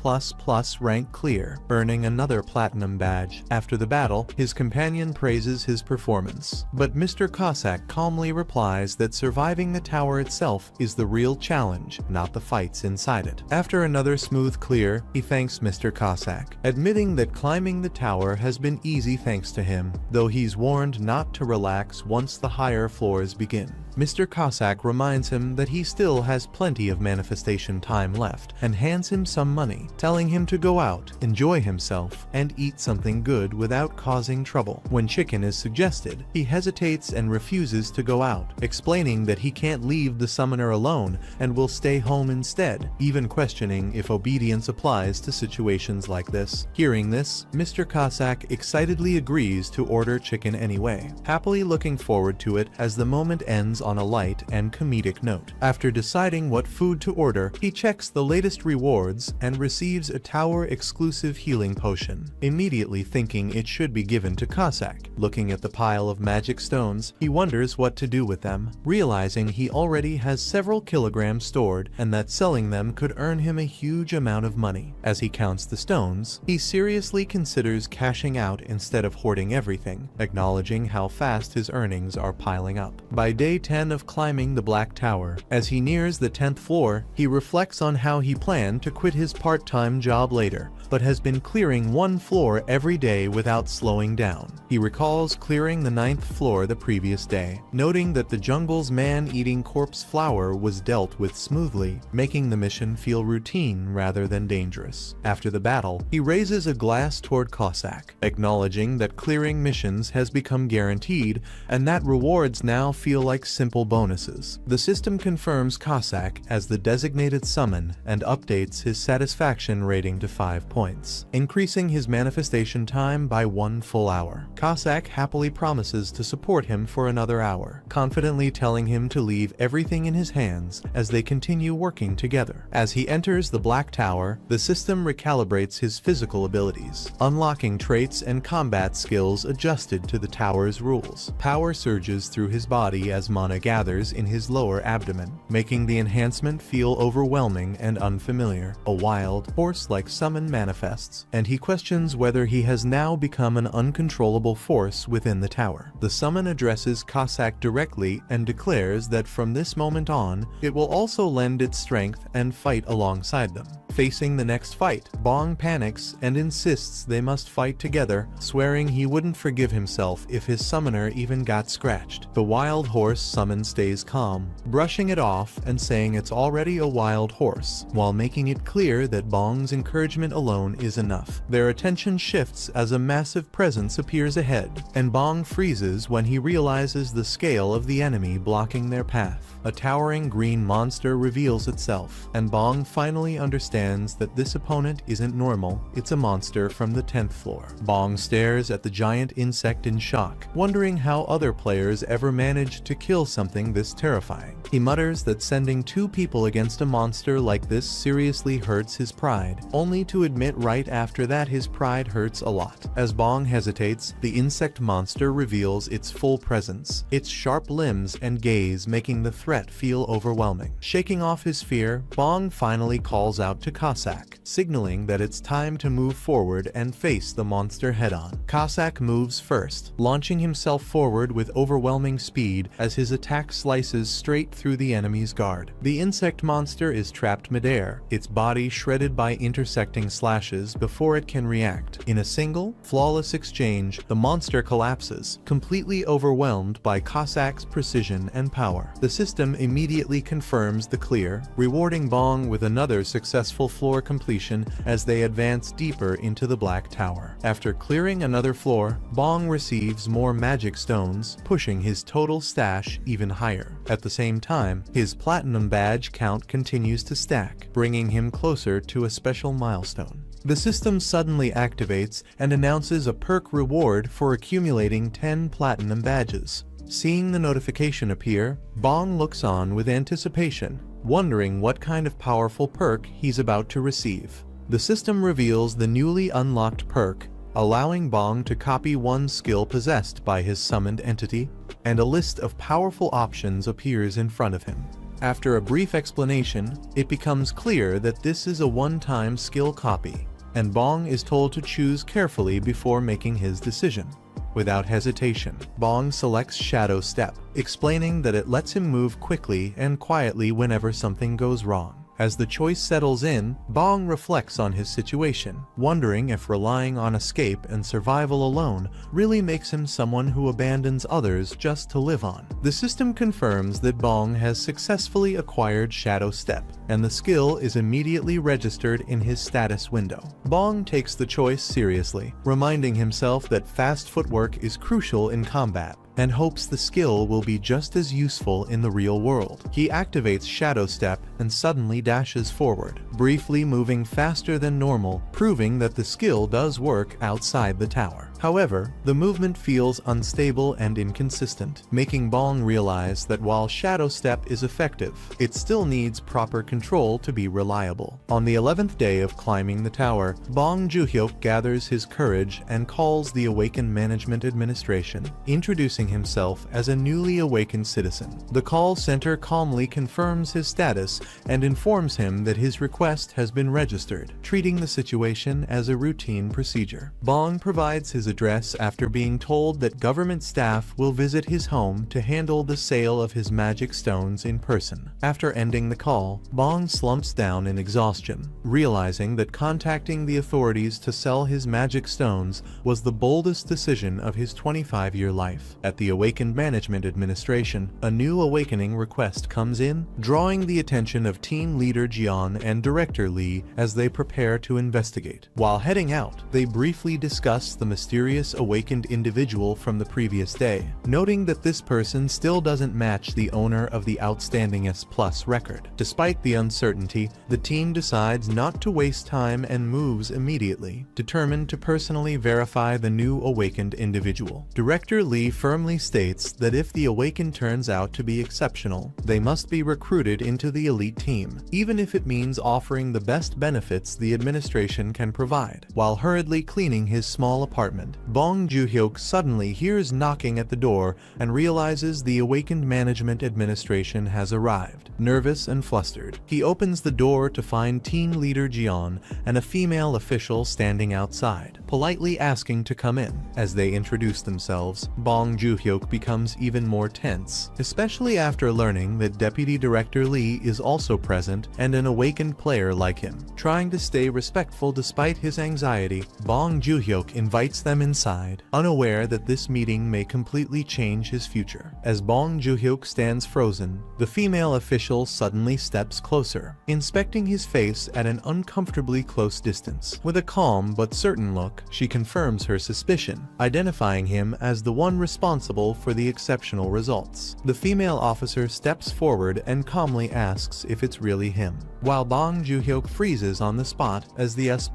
[SPEAKER 1] rank clear, earning another platinum badge. After the battle, his companion praises his performance, but Mr. Cossack calmly replies that surviving the tower itself is the real challenge, not the fights inside it. After another smooth clear, he thanks Mr. Cossack, admitting that climbing the tower has been easy thanks to him, though he's warned not to relax once the higher floors begin. Mr. Cossack reminds him that he still has plenty of manifestation time left and hands him some money, telling him to go out, enjoy himself, and eat something good without causing trouble. When chicken is suggested, he hesitates and refuses to go out, explaining that he can't leave the summoner alone and will stay home instead, even questioning if obedience applies to situations like this. Hearing this, Mr. Cossack excitedly agrees to order chicken anyway, happily looking forward to it as the moment ends on a light and comedic note. After deciding what food to order, he checks the latest rewards and receives a tower-exclusive healing potion, immediately thinking it should be given to Cossack. Looking at the pile of magic stones, he wonders what to do with them, realizing he already has several kilograms stored and that selling them could earn him a huge amount of money. As he counts the stones, he seriously considers cashing out instead of hoarding everything, acknowledging how fast his earnings are piling up. By day 10 of climbing the Black Tower, as he nears the 10th floor, he reflects on how he planned to quit his part-time job later, but has been clearing 1 floor every day without slowing down. He recalls clearing the 9th floor the previous day, noting that the jungle's man-eating corpse flower was dealt with smoothly, making the mission feel routine rather than dangerous. After the battle, he raises a glass toward Cossack, acknowledging that clearing missions has become guaranteed and that rewards now feel like simple bonuses. The system confirms Cossack as the designated summon and updates his satisfaction rating to 5 points, increasing his manifestation time by 1 full hour. Cossack happily promises to support him for another hour, confidently telling him to leave everything in his hands as they continue working together. As he enters the Black Tower, the system recalibrates his physical abilities, unlocking traits and combat skills adjusted to the tower's rules. Power surges through his body as mana gathers in his lower abdomen, making the enhancement feel overwhelming and unfamiliar. A wild, horse-like summon manifests, and he questions whether he has now become an uncontrollable force within the tower. The summon addresses Cossack directly and declares that from this moment on, it will also lend its strength and fight alongside them. Facing the next fight, Bong panics and insists they must fight together, swearing he wouldn't forgive himself if his summoner even got scratched. The wild horse summon stays calm, brushing it off and saying it's already a wild horse, while making it clear that Bong's encouragement alone is enough. Their attention shifts as a massive presence appears ahead, and Bong freezes when he realizes the scale of the enemy blocking their path. A towering green monster reveals itself, and Bong finally understands that this opponent isn't normal, it's a monster from the 10th floor. Bong stares at the giant insect in shock, wondering how other players ever managed to kill something this terrifying. He mutters that sending 2 people against a monster like this seriously hurts his pride, only to admit right after that his pride hurts a lot. As Bong hesitates, the insect monster reveals its full presence, its sharp limbs and gaze making the threat feel overwhelming. Shaking off his fear, Bong finally calls out to Cossack, signaling that it's time to move forward and face the monster head-on. Cossack moves first, launching himself forward with overwhelming speed as his attack slices straight through the enemy's guard. The insect monster is trapped midair, its body shredded by intersecting slashes before it can react. In a single, flawless exchange, the monster collapses, completely overwhelmed by Cossack's precision and power. The system immediately confirms the clear, rewarding Bong with another successful floor completion as they advance deeper into the Black Tower. After clearing another floor, Bong receives more magic stones, pushing his total stash even higher. At the same time, his platinum badge count continues to stack, bringing him closer to a special milestone. The system suddenly activates and announces a perk reward for accumulating 10 platinum badges. Seeing the notification appear, Bong looks on with anticipation, wondering what kind of powerful perk he's about to receive. The system reveals the newly unlocked perk, allowing Bong to copy one skill possessed by his summoned entity, and a list of powerful options appears in front of him. After a brief explanation, it becomes clear that this is a one-time skill copy, and Bong is told to choose carefully before making his decision. Without hesitation, Bong selects Shadow Step, explaining that it lets him move quickly and quietly whenever something goes wrong. As the choice settles in, Bong reflects on his situation, wondering if relying on escape and survival alone really makes him someone who abandons others just to live on. The system confirms that Bong has successfully acquired Shadow Step, and the skill is immediately registered in his status window. Bong takes the choice seriously, reminding himself that fast footwork is crucial in combat, and hopes the skill will be just as useful in the real world. He activates Shadow Step and suddenly dashes forward, briefly moving faster than normal, proving that the skill does work outside the tower. However, the movement feels unstable and inconsistent, making Bong realize that while Shadow Step is effective, it still needs proper control to be reliable. On the 11th day of climbing the tower, Bong Juhyok gathers his courage and calls the Awakened Management Administration, introducing himself as a newly awakened citizen. The call center calmly confirms his status and informs him that his request has been registered, treating the situation as a routine procedure. Bong provides his address after being told that government staff will visit his home to handle the sale of his magic stones in person. After ending the call, Bong slumps down in exhaustion, realizing that contacting the authorities to sell his magic stones was the boldest decision of his 25-year life. At the Awakened Management Administration, a new awakening request comes in, drawing the attention of team leader Jian and director Lee as they prepare to investigate. While heading out, they briefly discuss the mysterious mysterious awakened individual from the previous day. Noting that this person still doesn't match the owner of the outstanding S+ record. Despite the uncertainty, the team decides not to waste time and moves immediately, determined to personally verify the new awakened individual. Director Lee firmly states that if the awakened turns out to be exceptional, they must be recruited into the elite team, even if it means offering the best benefits the administration can provide. While hurriedly cleaning his small apartment, Bong Joon-hyuk suddenly hears knocking at the door and realizes the awakened management administration has arrived. Nervous and flustered, he opens the door to find team leader Jeon and a female official standing outside, politely asking to come in. As they introduce themselves, Bong Joon-hyuk becomes even more tense, especially after learning that Deputy Director Lee is also present and an awakened player like him. Trying to stay respectful despite his anxiety, Bong Joon-hyuk invites them inside, unaware that this meeting may completely change his future. As Bong Joon-hyuk stands frozen, the female official suddenly steps closer, inspecting his face at an uncomfortably close distance. With a calm but certain look, she confirms her suspicion, identifying him as the one responsible for the exceptional results. The female officer steps forward and calmly asks if it's really him, while Bong Joon-hyuk freezes on the spot as the S++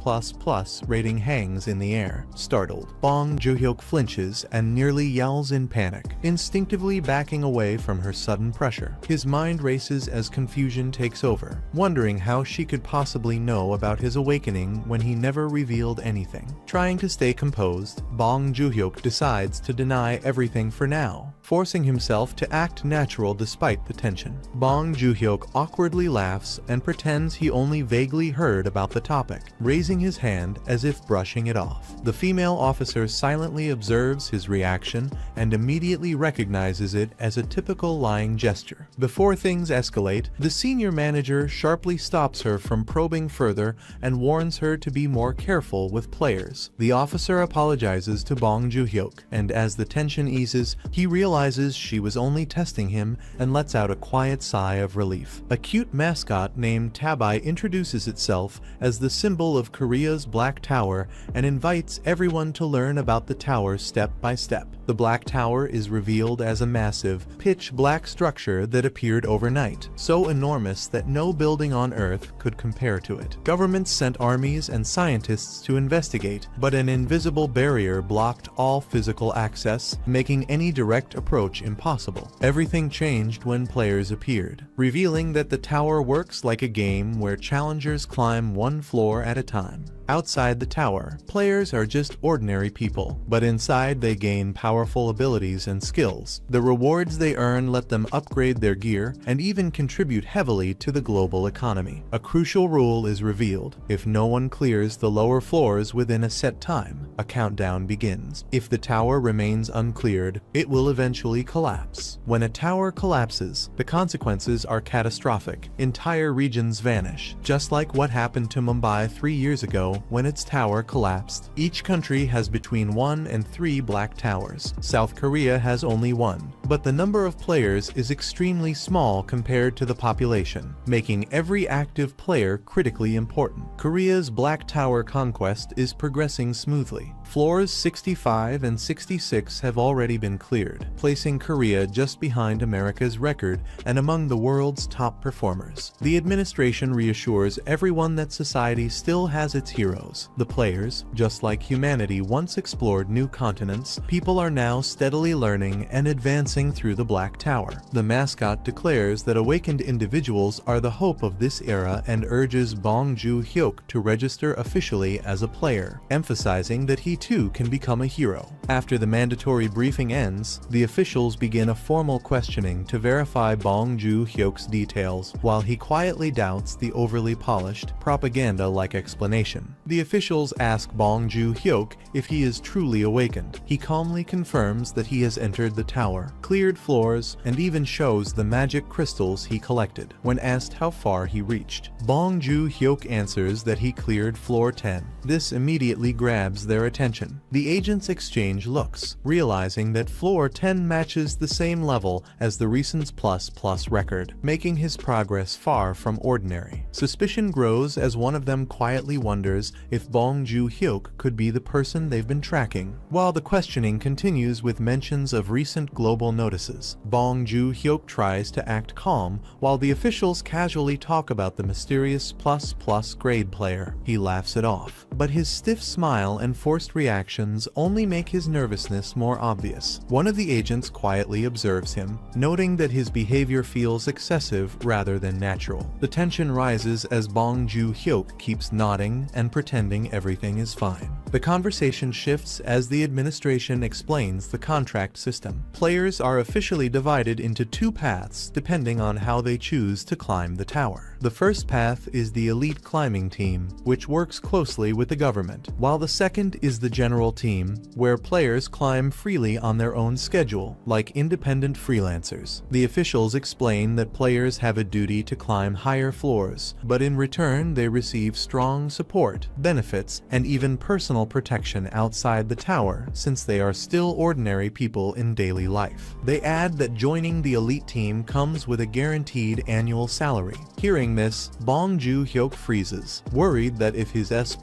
[SPEAKER 1] rating hangs in the air. Startled, Bong Joon-hyuk flinches and nearly yells in panic, instinctively backing away from her sudden pressure. His mind races as confusion takes over, wondering how she could possibly know about his awakening when he never revealed anything. Trying to stay composed, Bong Joon-hyuk decides to deny everything for now, forcing himself to act natural despite the tension. Bong Joon-hyuk awkwardly laughs and pretends he only vaguely heard about the topic, raising his hand as if brushing it off. The female officer silently observes his reaction and immediately recognizes it as a typical lying gesture. Before things escalate, the senior manager sharply stops her from probing further and warns her to be more careful with players. The officer apologizes to Bong Joon-hyuk, and as the tension eases, he realizes she was only testing him and lets out a quiet sigh of relief. A cute mascot named Tabai introduces itself as the symbol of Korea's Black Tower and invites everyone to learn about the tower step by step. The Black Tower is revealed as a massive, pitch-black structure that appeared overnight, so enormous that no building on Earth could compare to it. Governments sent armies and scientists to investigate, but an invisible barrier blocked all physical access, making any direct approach impossible. Everything changed when players appeared, revealing that the tower works like a game where challengers climb one floor at a time. Outside the tower, players are just ordinary people, but inside they gain powerful abilities and skills. The rewards they earn let them upgrade their gear and even contribute heavily to the global economy. A crucial rule is revealed: if no one clears the lower floors within a set time, a countdown begins. If the tower remains uncleared, it will eventually collapse. When a tower collapses, the consequences are catastrophic. Entire regions vanish, just like what happened to Mumbai 3 years ago when its tower collapsed. Each country has between 1 and 3 black towers. South Korea has only 1, but the number of players is extremely small compared to the population, making every active player critically important. Korea's Black Tower conquest is progressing smoothly. Floors 65 and 66 have already been cleared, placing Korea just behind America's record and among the world's top performers. The administration reassures everyone that society still has its heroes. The players, just like humanity once explored new continents, people are now steadily learning and advancing through the Black Tower. The mascot declares that awakened individuals are the hope of this era and urges Bong Joon-hyuk to register officially as a player, emphasizing that he too can become a hero. After the mandatory briefing ends, the officials begin a formal questioning to verify Bong Joon-hyuk's details, while he quietly doubts the overly polished, propaganda-like explanation. The officials ask Bong Joon-hyuk if he is truly awakened. He calmly confirms that he has entered the tower, cleared floors, and even shows the magic crystals he collected. When asked how far he reached, Bong Joon-hyuk answers that he cleared floor 10. This immediately grabs their attention. The agents exchange looks, realizing that floor 10 matches the same level as the recent ++ record, making his progress far from ordinary. Suspicion grows as one of them quietly wonders if Bong Joon-hyuk could be the person they've been tracking. While the questioning continues with mentions of recent global notices, Bong Joon-hyuk tries to act calm while the officials casually talk about the mysterious ++ grade player. He laughs it off, but his stiff smile and forced reactions only make his nervousness more obvious. One of the agents quietly observes him, noting that his behavior feels excessive rather than natural. The tension rises as Bong Joon-hyuk keeps nodding and pretending everything is fine. The conversation shifts as the administration explains the contract system. Players are officially divided into two paths depending on how they choose to climb the tower. The first path is the elite climbing team, which works closely with the government, while the second is the general team, where players climb freely on their own schedule, like independent freelancers. The officials explain that players have a duty to climb higher floors, but in return they receive strong support, benefits, and even personal protection outside the tower since they are still ordinary people in daily life. They add that joining the elite team comes with a guaranteed annual salary. Hearing this, Bong Joon-hyuk freezes, worried that if his S++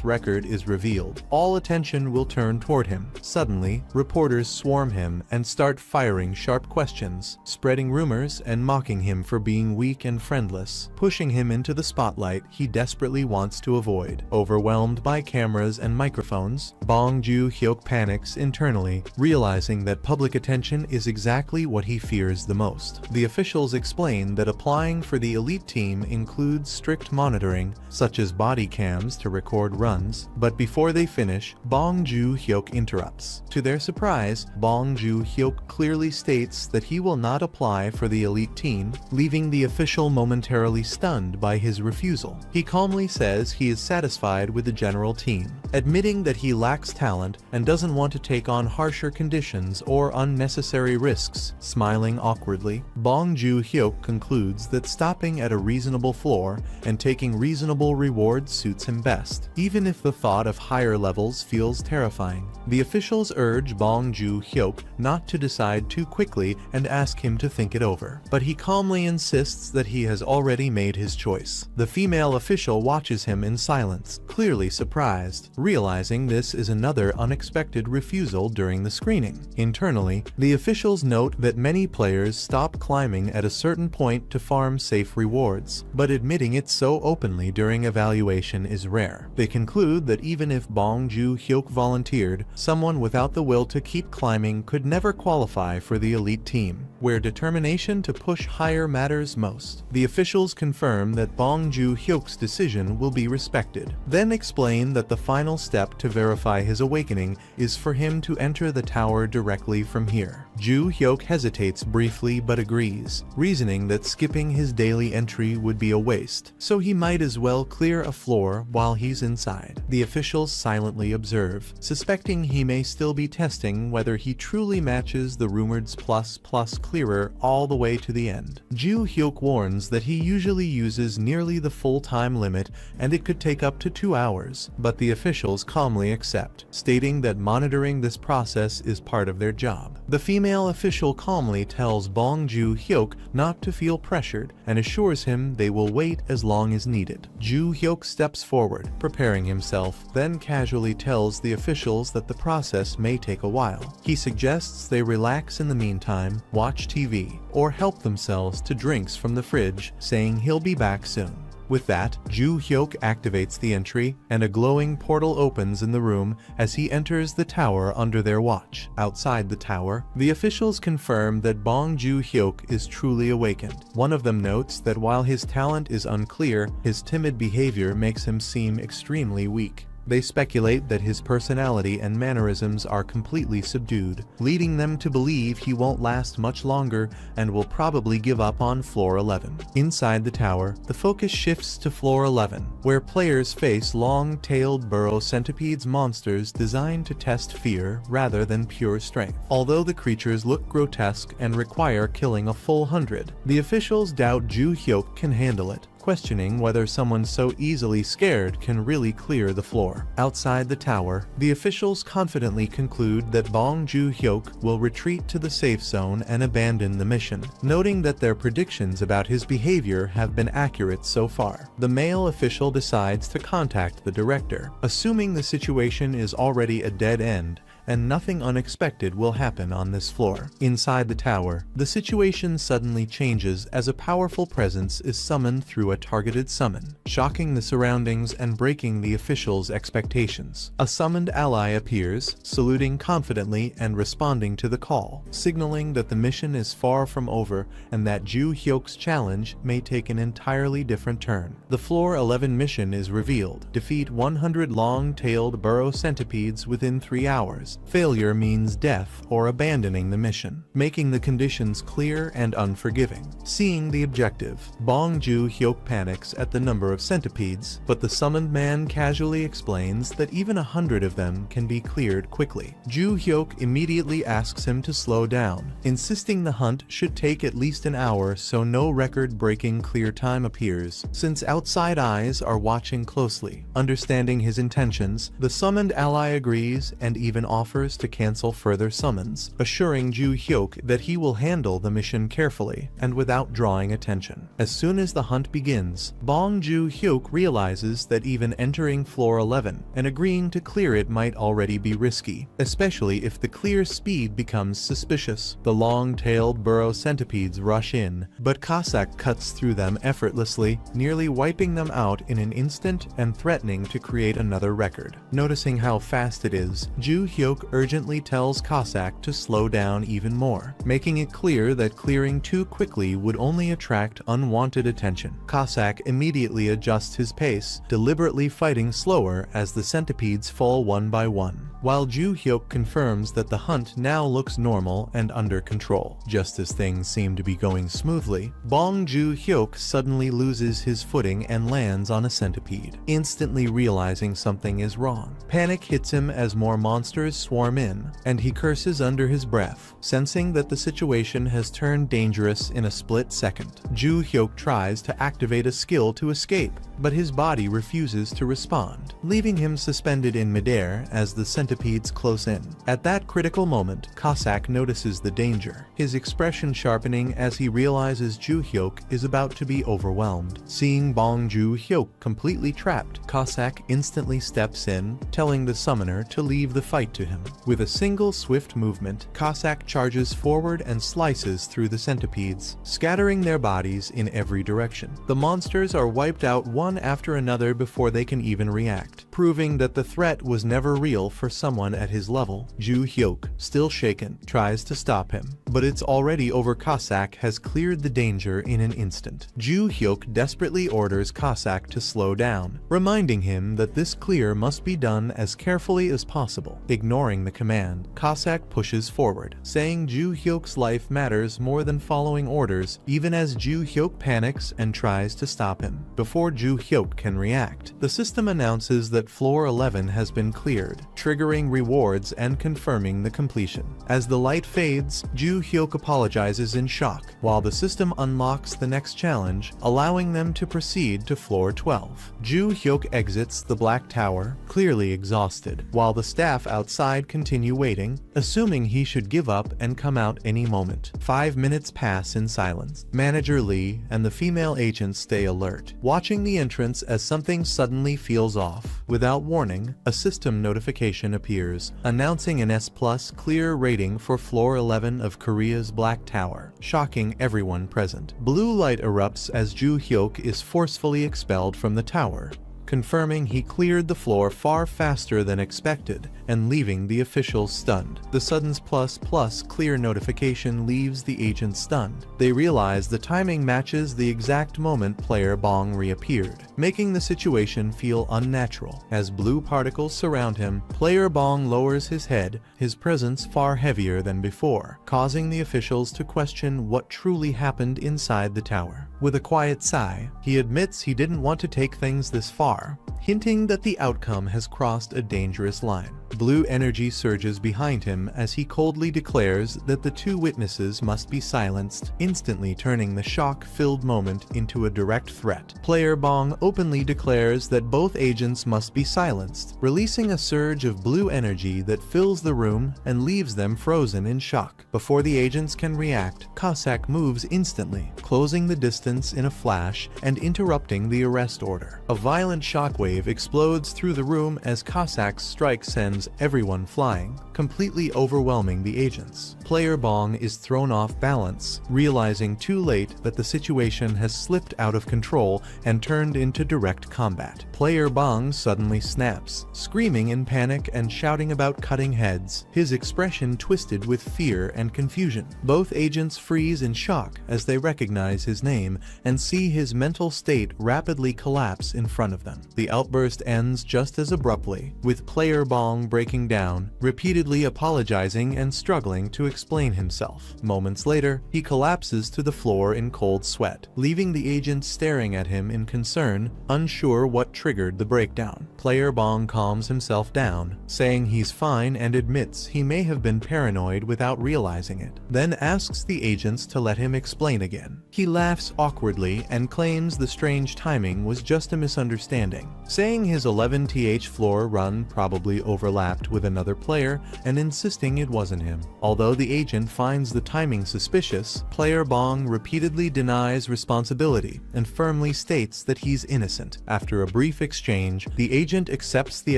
[SPEAKER 1] record is revealed, all attention will turn toward him. Suddenly, reporters swarm him and start firing sharp questions, spreading rumors and mocking him for being weak and friendless, pushing him into the spotlight he desperately wants to avoid. Overwhelmed by cameras and microphones, Bong Joon-hyuk panics internally, realizing that public attention is exactly what he fears the most. The officials explain that applying for the elite team includes strict monitoring, such as body cams to record runs, but before they finish, Bong Joon-hyuk interrupts. To their surprise, Bong Joon-hyuk clearly states that he will not apply for the elite team, leaving the official momentarily stunned by his refusal. He calmly says he is satisfied with the general team, admitting that he lacks talent and doesn't want to take on harsher conditions or unnecessary risks. Smiling awkwardly, Bong Joon-hyuk concludes that stopping at a reasonable floor and taking reasonable rewards suits him best, even if the thought of higher levels feels terrifying. The officials urge Bong Joon-hyuk not to decide too quickly and ask him to think it over, but he calmly insists that he has already made his choice. The female official watches him in silence, clearly surprised, realizing this is another unexpected refusal during the screening. Internally, the officials note that many players stop climbing at a certain point to farm safe rewards, but admitting it so openly during evaluation is rare. They conclude that even if Bong Joon-hyuk volunteered, someone without the will to keep climbing could never qualify for the elite team, where determination to push higher matters most. The officials confirm that Bong Joon-hyuk's decision will be respected, then explain that the final step to verify his awakening is for him to enter the tower directly from here. Joon-hyuk hesitates briefly but agrees, reasoning that skipping his daily entry would be a waste, so he might as well clear a floor while he's inside. The officials silently observe, suspecting he may still be testing whether he truly matches the rumored ++ clearer all the way to the end. Joon-hyuk warns that he usually uses nearly the full-time limit and it could take up to 2 hours, but the officials calmly accept, stating that monitoring this process is part of their job. The female official calmly tells Bong Joon-hyuk not to feel pressured and assures him they will wait as long as needed. Joon-hyuk steps forward, preparing himself, then casually tells the officials that the process may take a while. He suggests they relax in the meantime, watch TV, or help themselves to drinks from the fridge, saying he'll be back soon. With that, Joon-hyuk activates the entry, and a glowing portal opens in the room as he enters the tower under their watch. Outside the tower, the officials confirm that Bong Joon-hyuk is truly awakened. One of them notes that while his talent is unclear, his timid behavior makes him seem extremely weak. They speculate that his personality and mannerisms are completely subdued, leading them to believe he won't last much longer and will probably give up on floor 11. Inside the tower, the focus shifts to floor 11, where players face long-tailed burrow centipedes monsters designed to test fear rather than pure strength. Although the creatures look grotesque and require killing a full 100, the officials doubt Ju Hyuk can handle it, questioning whether someone so easily scared can really clear the floor. Outside the tower, the officials confidently conclude that Bong Ju-hyuk will retreat to the safe zone and abandon the mission, noting that their predictions about his behavior have been accurate so far. The male official decides to contact the director, assuming the situation is already a dead end and nothing unexpected will happen on this floor. Inside the tower, the situation suddenly changes as a powerful presence is summoned through a targeted summon, shocking the surroundings and breaking the officials' expectations. A summoned ally appears, saluting confidently and responding to the call, signaling that the mission is far from over and that Ju Hyuk's challenge may take an entirely different turn. The floor 11 mission is revealed: defeat 100 long-tailed burrow centipedes within 3 hours. Failure means death or abandoning the mission, making the conditions clear and unforgiving. Seeing the objective, Bong Ju-hyuk panics at the number of centipedes, but the summoned man casually explains that even 100 of them can be cleared quickly. Ju-hyuk immediately asks him to slow down, insisting the hunt should take at least an hour so no record-breaking clear time appears, since outside eyes are watching closely. Understanding his intentions, the summoned ally agrees and even offers to cancel further summons, assuring Ju Hyuk that he will handle the mission carefully and without drawing attention. As soon as the hunt begins, Bong Ju Hyuk realizes that even entering floor 11 and agreeing to clear it might already be risky, especially if the clear speed becomes suspicious. The long-tailed burrow centipedes rush in, but Cossack cuts through them effortlessly, nearly wiping them out in an instant and threatening to create another record. Noticing how fast it is, Ju Hyuk urgently tells Cossack to slow down even more, making it clear that clearing too quickly would only attract unwanted attention. Cossack immediately adjusts his pace, deliberately fighting slower as the centipedes fall one by one, while Ju Hyuk confirms that the hunt now looks normal and under control. Just as things seem to be going smoothly, Bong Ju Hyuk suddenly loses his footing and lands on a centipede, instantly realizing something is wrong. Panic hits him as more monsters swarm in, and he curses under his breath, sensing that the situation has turned dangerous in a split second. Ju Hyuk tries to activate a skill to escape, but his body refuses to respond, leaving him suspended in midair as the centipedes close in. At that critical moment, Cossack notices the danger, his expression sharpening as he realizes Ju Hyuk is about to be overwhelmed. Seeing Bong Ju Hyuk completely trapped, Cossack instantly steps in, telling the summoner to leave the fight to him. With a single swift movement, Cossack charges forward and slices through the centipedes, scattering their bodies in every direction. The monsters are wiped out one after another before they can even react, proving that the threat was never real for someone at his level. Ju Hyuk, still shaken, tries to stop him, but it's already over. Cossack has cleared the danger in an instant. Ju Hyuk desperately orders Cossack to slow down, reminding him that this clear must be done as carefully as possible. Ignoring the command, Cossack pushes forward, saying Ju Hyuk's life matters more than following orders, even as Ju Hyuk panics and tries to stop him. Before Ju Hyuk can react, the system announces that floor 11 has been cleared, triggering rewards and confirming the completion. As the light fades, Ju Hyuk apologizes in shock, while the system unlocks the next challenge, allowing them to proceed to floor 12. Ju Hyuk exits the Black Tower, clearly exhausted, while the staff outside continue waiting, assuming he should give up and come out any moment. 5 minutes pass in silence. Manager Lee and the female agents stay alert, watching the entrance as something suddenly feels off. Without warning, a system notification appears, announcing an S+ clear rating for floor 11 of Korea's Black Tower, shocking everyone present. Blue light erupts as Ju Hyuk is forcefully expelled from the tower, confirming he cleared the floor far faster than expected and leaving the officials stunned. The sudden plus clear notification leaves the agent stunned. They realize the timing matches the exact moment player Bong reappeared, making the situation feel unnatural. As blue particles surround him, player Bong lowers his head, his presence far heavier than before, causing the officials to question what truly happened inside the tower. With a quiet sigh, he admits he didn't want to take things this far, hinting that the outcome has crossed a dangerous line. Blue energy surges behind him as he coldly declares that the two witnesses must be silenced, instantly turning the shock-filled moment into a direct threat. Player Bong openly declares that both agents must be silenced, releasing a surge of blue energy that fills the room and leaves them frozen in shock. Before the agents can react, Cossack moves instantly, closing the distance in a flash and interrupting the arrest order. A violent shockwave explodes through the room as Cossack's strike sends everyone flying, completely overwhelming the agents. Player Bong is thrown off balance, realizing too late that the situation has slipped out of control and turned into direct combat. Player Bong suddenly snaps, screaming in panic and shouting about cutting heads, his expression twisted with fear and confusion. Both agents freeze in shock as they recognize his name and see his mental state rapidly collapse in front of them. The outburst ends just as abruptly, with Player Bong breaking down, repeatedly apologizing and struggling to explain himself. Moments later, he collapses to the floor in cold sweat, leaving the agent staring at him in concern, unsure what triggered the breakdown. Player Bong calms himself down, saying he's fine and admits he may have been paranoid without realizing it, then asks the agents to let him explain again. He laughs awkwardly and claims the strange timing was just a misunderstanding, saying his 11th floor run probably overlapped with another player and insisting it wasn't him. Although the agent finds the timing suspicious, Player Bong repeatedly denies responsibility and firmly states that he's innocent. After a brief exchange, the agent accepts the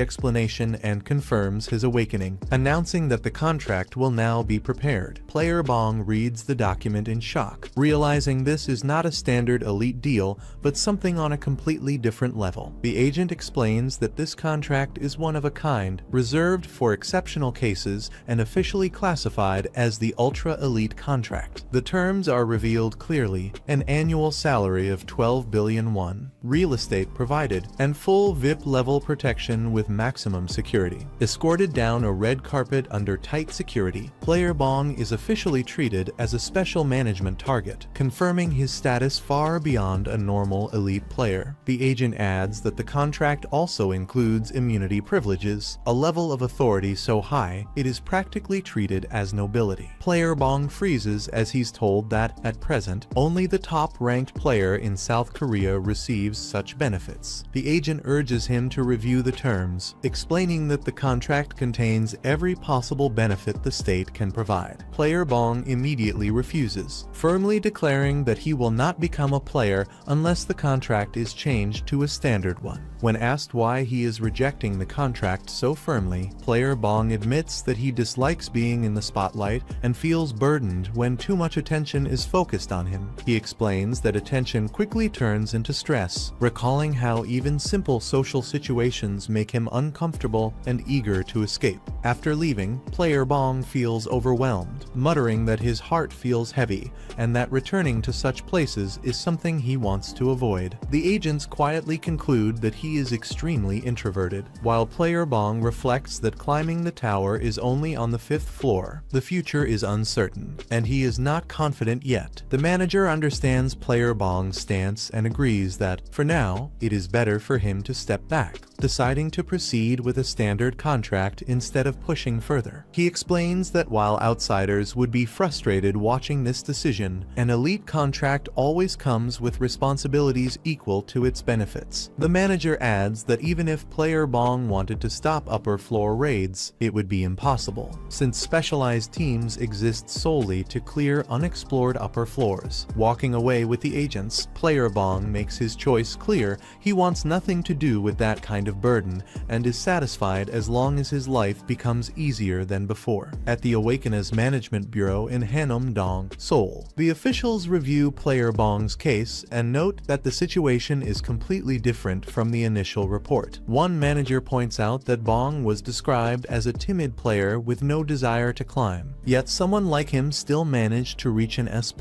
[SPEAKER 1] explanation and confirms his awakening, announcing that the contract will now be prepared. Player Bong reads the document in shock, realizing this is not a standard elite deal, but something on a completely different level. The agent explains that this contract is one of a kind, reserved for exceptional cases and officially classified as the Ultra Elite Contract. The terms are revealed clearly: an annual salary of 12 billion won, real estate provided, and full VIP level protection with maximum security. Escorted down a red carpet under tight security, Player Bong is officially treated as a special management target, confirming his status far beyond a normal elite player. The agent adds that the contract also includes immunity privileges, a level of authority so high it is practically treated as nobility. Player Bong freezes as he's told that, at present, only the top-ranked player in South Korea receives such benefits. The agent urges him to review the terms, explaining that the contract contains every possible benefit the state can provide. Player Bong immediately refuses, firmly declaring that he will not become a player unless the contract is changed to a standard one. When asked why he is rejecting the contract so firmly, Player Bong admits that he dislikes being in the spotlight and feels burdened when too much attention is focused on him. He explains that attention quickly turns into stress, recalling how even simple social situations make him uncomfortable and eager to escape. After leaving, Player Bong feels overwhelmed, muttering that his heart feels heavy and that returning to such places is something he wants to avoid. The agents quietly conclude that he is extremely introverted, while Player Bong reflects that climbing the tower is only on the 5th floor. The future is uncertain, and he is not confident yet. The manager understands Player Bong's stance and agrees that, for now, it is better for him to step back, deciding to proceed with a standard contract instead of pushing further. He explains that while outsiders would be frustrated watching this decision, an elite contract always comes with responsibilities equal to its benefits. The manager adds that even if Player Bong wanted to stop upper floor raids, it would be impossible, since specialized teams exist solely to clear unexplored upper floors. Walking away with the agents, Player Bong makes his choice clear: he wants nothing to do with that kind of burden and is satisfied as long as his life becomes easier than before. At the Awakeners Management Bureau in Hanam-dong, Seoul, the officials review Player Bong's case and note that the situation is completely different from the the initial report. One manager points out that Bong was described as a timid player with no desire to climb, yet someone like him still managed to reach an S++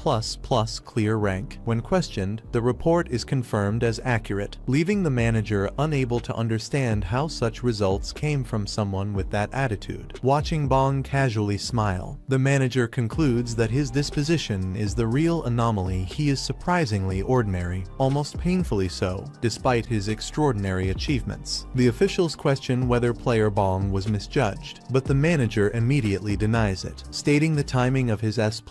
[SPEAKER 1] clear rank. When questioned, the report is confirmed as accurate, leaving the manager unable to understand how such results came from someone with that attitude. Watching Bong casually smile, the manager concludes that his disposition is the real anomaly. He is surprisingly ordinary, almost painfully so, despite his extraordinary achievements. The officials question whether player Bong was misjudged, but the manager immediately denies it, stating the timing of his S++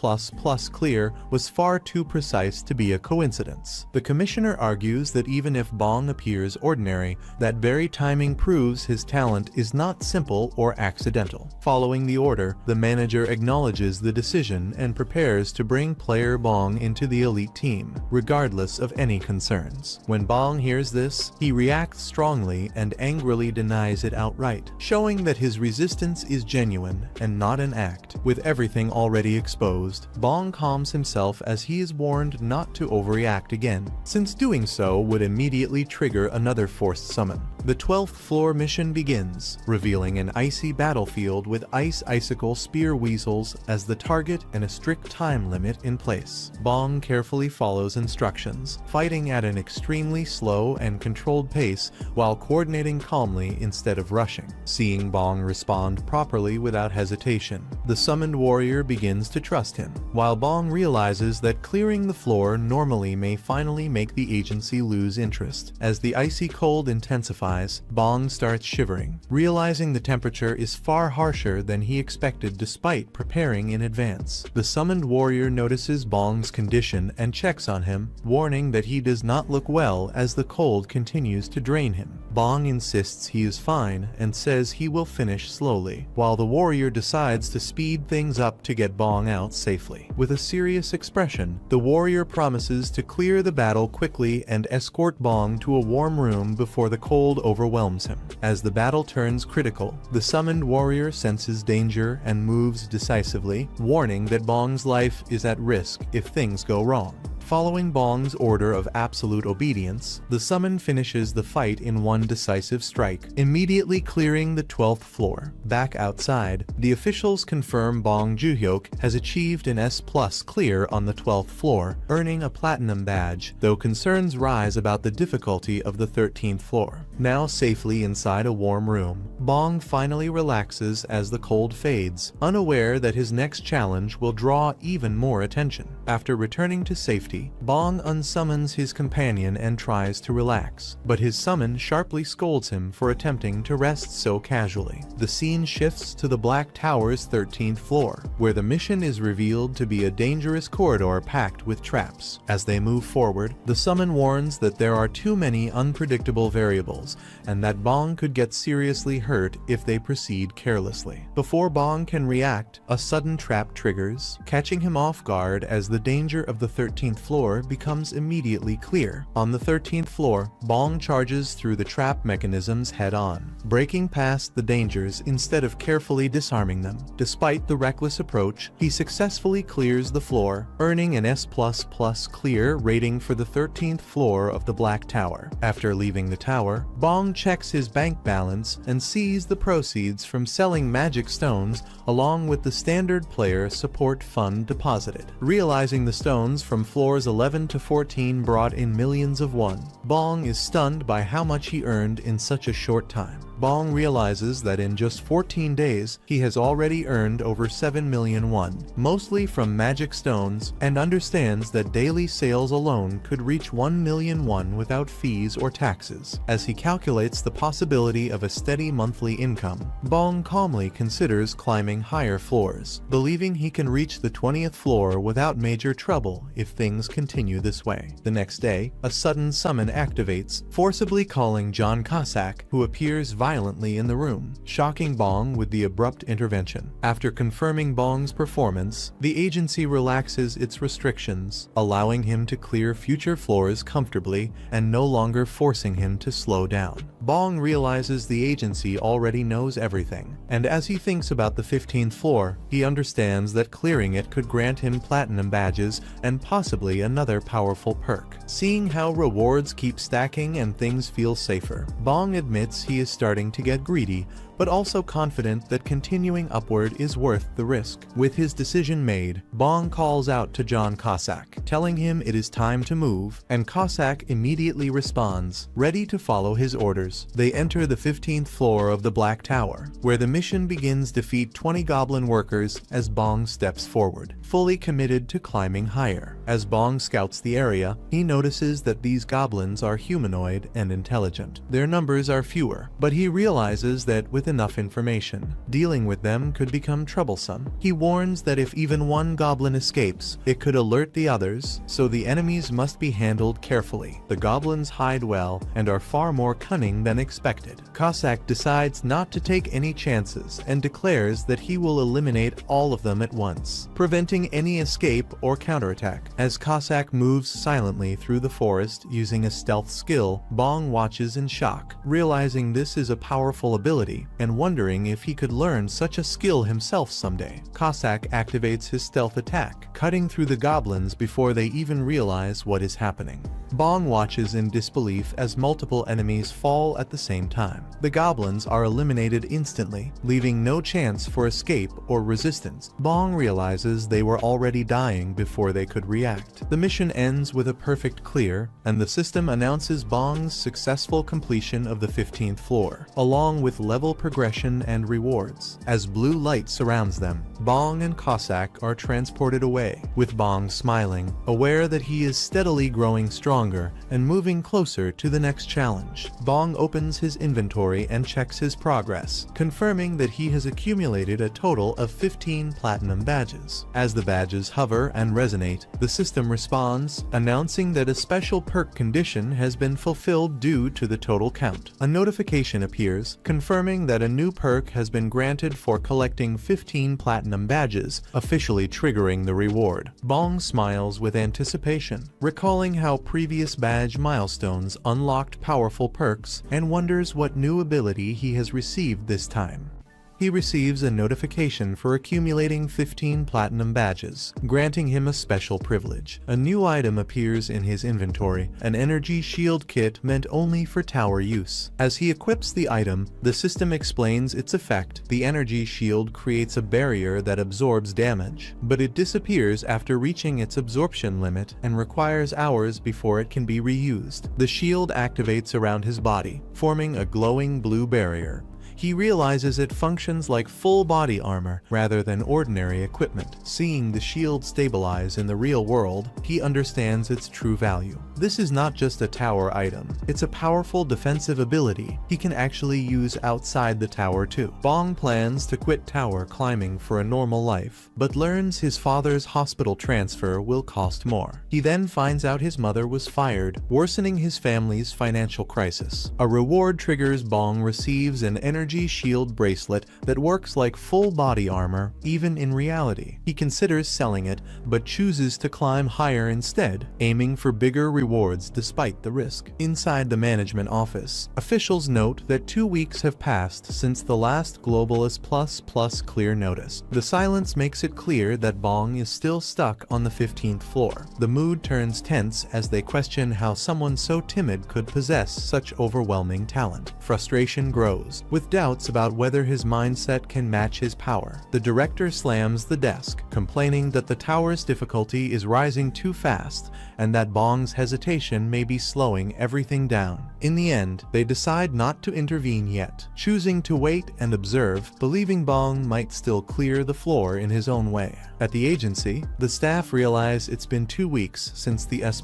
[SPEAKER 1] clear was far too precise to be a coincidence. The commissioner argues that even if Bong appears ordinary, that very timing proves his talent is not simple or accidental. Following the order, the manager acknowledges the decision and prepares to bring player Bong into the elite team, regardless of any concerns. When Bong hears this, he reacts strongly and angrily denies it outright, showing that his resistance is genuine and not an act. With everything already exposed, Bong calms himself as he is warned not to overreact again, since doing so would immediately trigger another forced summon. The 12th floor mission begins, revealing an icy battlefield with ice icicle spear weasels as the target and a strict time limit in place. Bong carefully follows instructions, fighting at an extremely slow and controlled pace while coordinating calmly instead of rushing. Seeing Bong respond properly without hesitation, the summoned warrior begins to trust him, while Bong realizes that clearing the floor normally may finally make the agency lose interest. As the icy cold intensifies, Bong starts shivering, realizing the temperature is far harsher than he expected despite preparing in advance. The summoned warrior notices Bong's condition and checks on him, warning that he does not look well as the cold continues to drain him. Bong insists he is fine and says he will finish slowly, while the warrior decides to speed things up to get Bong out safely. With a serious expression, the warrior promises to clear the battle quickly and escort Bong to a warm room before the cold overwhelms him. As the battle turns critical, the summoned warrior senses danger and moves decisively, warning that Bong's life is at risk if things go wrong. Following Bong's order of absolute obedience, the summon finishes the fight in one decisive strike, immediately clearing the 12th floor. Back outside, the officials confirm Bong Ju-hyuk has achieved an S+ clear on the 12th floor, earning a platinum badge, though concerns rise about the difficulty of the 13th floor. Now safely inside a warm room, Bong finally relaxes as the cold fades, unaware that his next challenge will draw even more attention. After returning to safety, Bong unsummons his companion and tries to relax, but his summon sharply scolds him for attempting to rest so casually. The scene shifts to the Black Tower's 13th floor, where the mission is revealed to be a dangerous corridor packed with traps. As they move forward, the summon warns that there are too many unpredictable variables, and that Bong could get seriously hurt if they proceed carelessly. Before Bong can react, a sudden trap triggers, catching him off guard as the danger of the 13th floor becomes immediately clear. On the 13th floor, Bong charges through the trap mechanisms head-on, breaking past the dangers instead of carefully disarming them. Despite the reckless approach, he successfully clears the floor, earning an S++ clear rating for the 13th floor of the Black Tower. After leaving the tower, Bong checks his bank balance and sees the proceeds from selling magic stones along with the standard player support fund deposited. Realizing the stones from floors 11 to 14 brought in millions of won, Bong is stunned by how much he earned in such a short time. Bong realizes that in just 14 days, he has already earned over 7 million won, mostly from magic stones, and understands that daily sales alone could reach 1 million won without fees or taxes. As he calculates the possibility of a steady monthly income, Bong calmly considers climbing higher floors, believing he can reach the 20th floor without major trouble if things continue this way. The next day, a sudden summon activates, forcibly calling John Cossack, who appears violently in the room, shocking Bong with the abrupt intervention. After confirming Bong's performance, the agency relaxes its restrictions, allowing him to clear future floors comfortably and no longer forcing him to slow down. Bong realizes the agency already knows everything, and as he thinks about the 15th floor, he understands that clearing it could grant him platinum badges and possibly another powerful perk. Seeing how rewards keep stacking and things feel safer, Bong admits he is starting to get greedy, but also confident that continuing upward is worth the risk. With his decision made, Bong calls out to John Cossack, telling him it is time to move, and Cossack immediately responds, ready to follow his orders. They enter the 15th floor of the Black Tower, where the mission begins to defeat 20 goblin workers as Bong steps forward, fully committed to climbing higher. As Bong scouts the area, he notices that these goblins are humanoid and intelligent. Their numbers are fewer, but he realizes that with enough information, dealing with them could become troublesome. He warns that if even one goblin escapes, it could alert the others, so the enemies must be handled carefully. The goblins hide well and are far more cunning than expected. Cossack decides not to take any chances and declares that he will eliminate all of them at once, preventing any escape or counterattack. As Cossack moves silently through the forest using a stealth skill, Bong watches in shock, realizing this is a powerful ability and wondering if he could learn such a skill himself someday. Cossack activates his stealth attack, cutting through the goblins before they even realize what is happening. Bong watches in disbelief as multiple enemies fall at the same time. The goblins are eliminated instantly, leaving no chance for escape or resistance. Bong realizes they were already dying before they could react. The mission ends with a perfect clear, and the system announces Bong's successful completion of the 15th floor, along with level progression and rewards. As blue light surrounds them, Bong and Cossack are transported away, with Bong smiling, aware that he is steadily growing stronger and moving closer to the next challenge. Bong opens his inventory and checks his progress, confirming that he has accumulated a total of 15 platinum badges. As the badges hover and resonate, the system responds, announcing that a special perk condition has been fulfilled due to the total count. A notification appears, confirming that a new perk has been granted for collecting 15 platinum badges, officially triggering the reward. Bong smiles with anticipation, recalling how previous badge milestones unlocked powerful perks, and wonders what new ability he has received this time. He receives a notification for accumulating 15 platinum badges, granting him a special privilege. A new item appears in his inventory, an energy shield kit meant only for tower use. As he equips the item, the system explains its effect. The energy shield creates a barrier that absorbs damage, but it disappears after reaching its absorption limit and requires hours before it can be reused. The shield activates around his body, forming a glowing blue barrier. He realizes it functions like full body armor rather than ordinary equipment. Seeing the shield stabilize in the real world, he understands its true value. This is not just a tower item, it's a powerful defensive ability he can actually use outside the tower too. Bong plans to quit tower climbing for a normal life, but learns his father's hospital transfer will cost more. He then finds out his mother was fired, worsening his family's financial crisis. A reward triggers Bong receives an energy shield bracelet that works like full body armor, even in reality. He considers selling it, but chooses to climb higher instead, aiming for bigger rewards despite the risk. Inside the management office, officials note that 2 weeks have passed since the last Globalist Plus clear notice. The silence makes it clear that Bong is still stuck on the 15th floor. The mood turns tense as they question how someone so timid could possess such overwhelming talent. Frustration grows, with doubts about whether his mindset can match his power. The director slams the desk, complaining that the tower's difficulty is rising too fast and that Bong's hesitation may be slowing everything down. In the end, they decide not to intervene yet, choosing to wait and observe, believing Bong might still clear the floor in his own way. At the agency, the staff realize it's been 2 weeks since the S++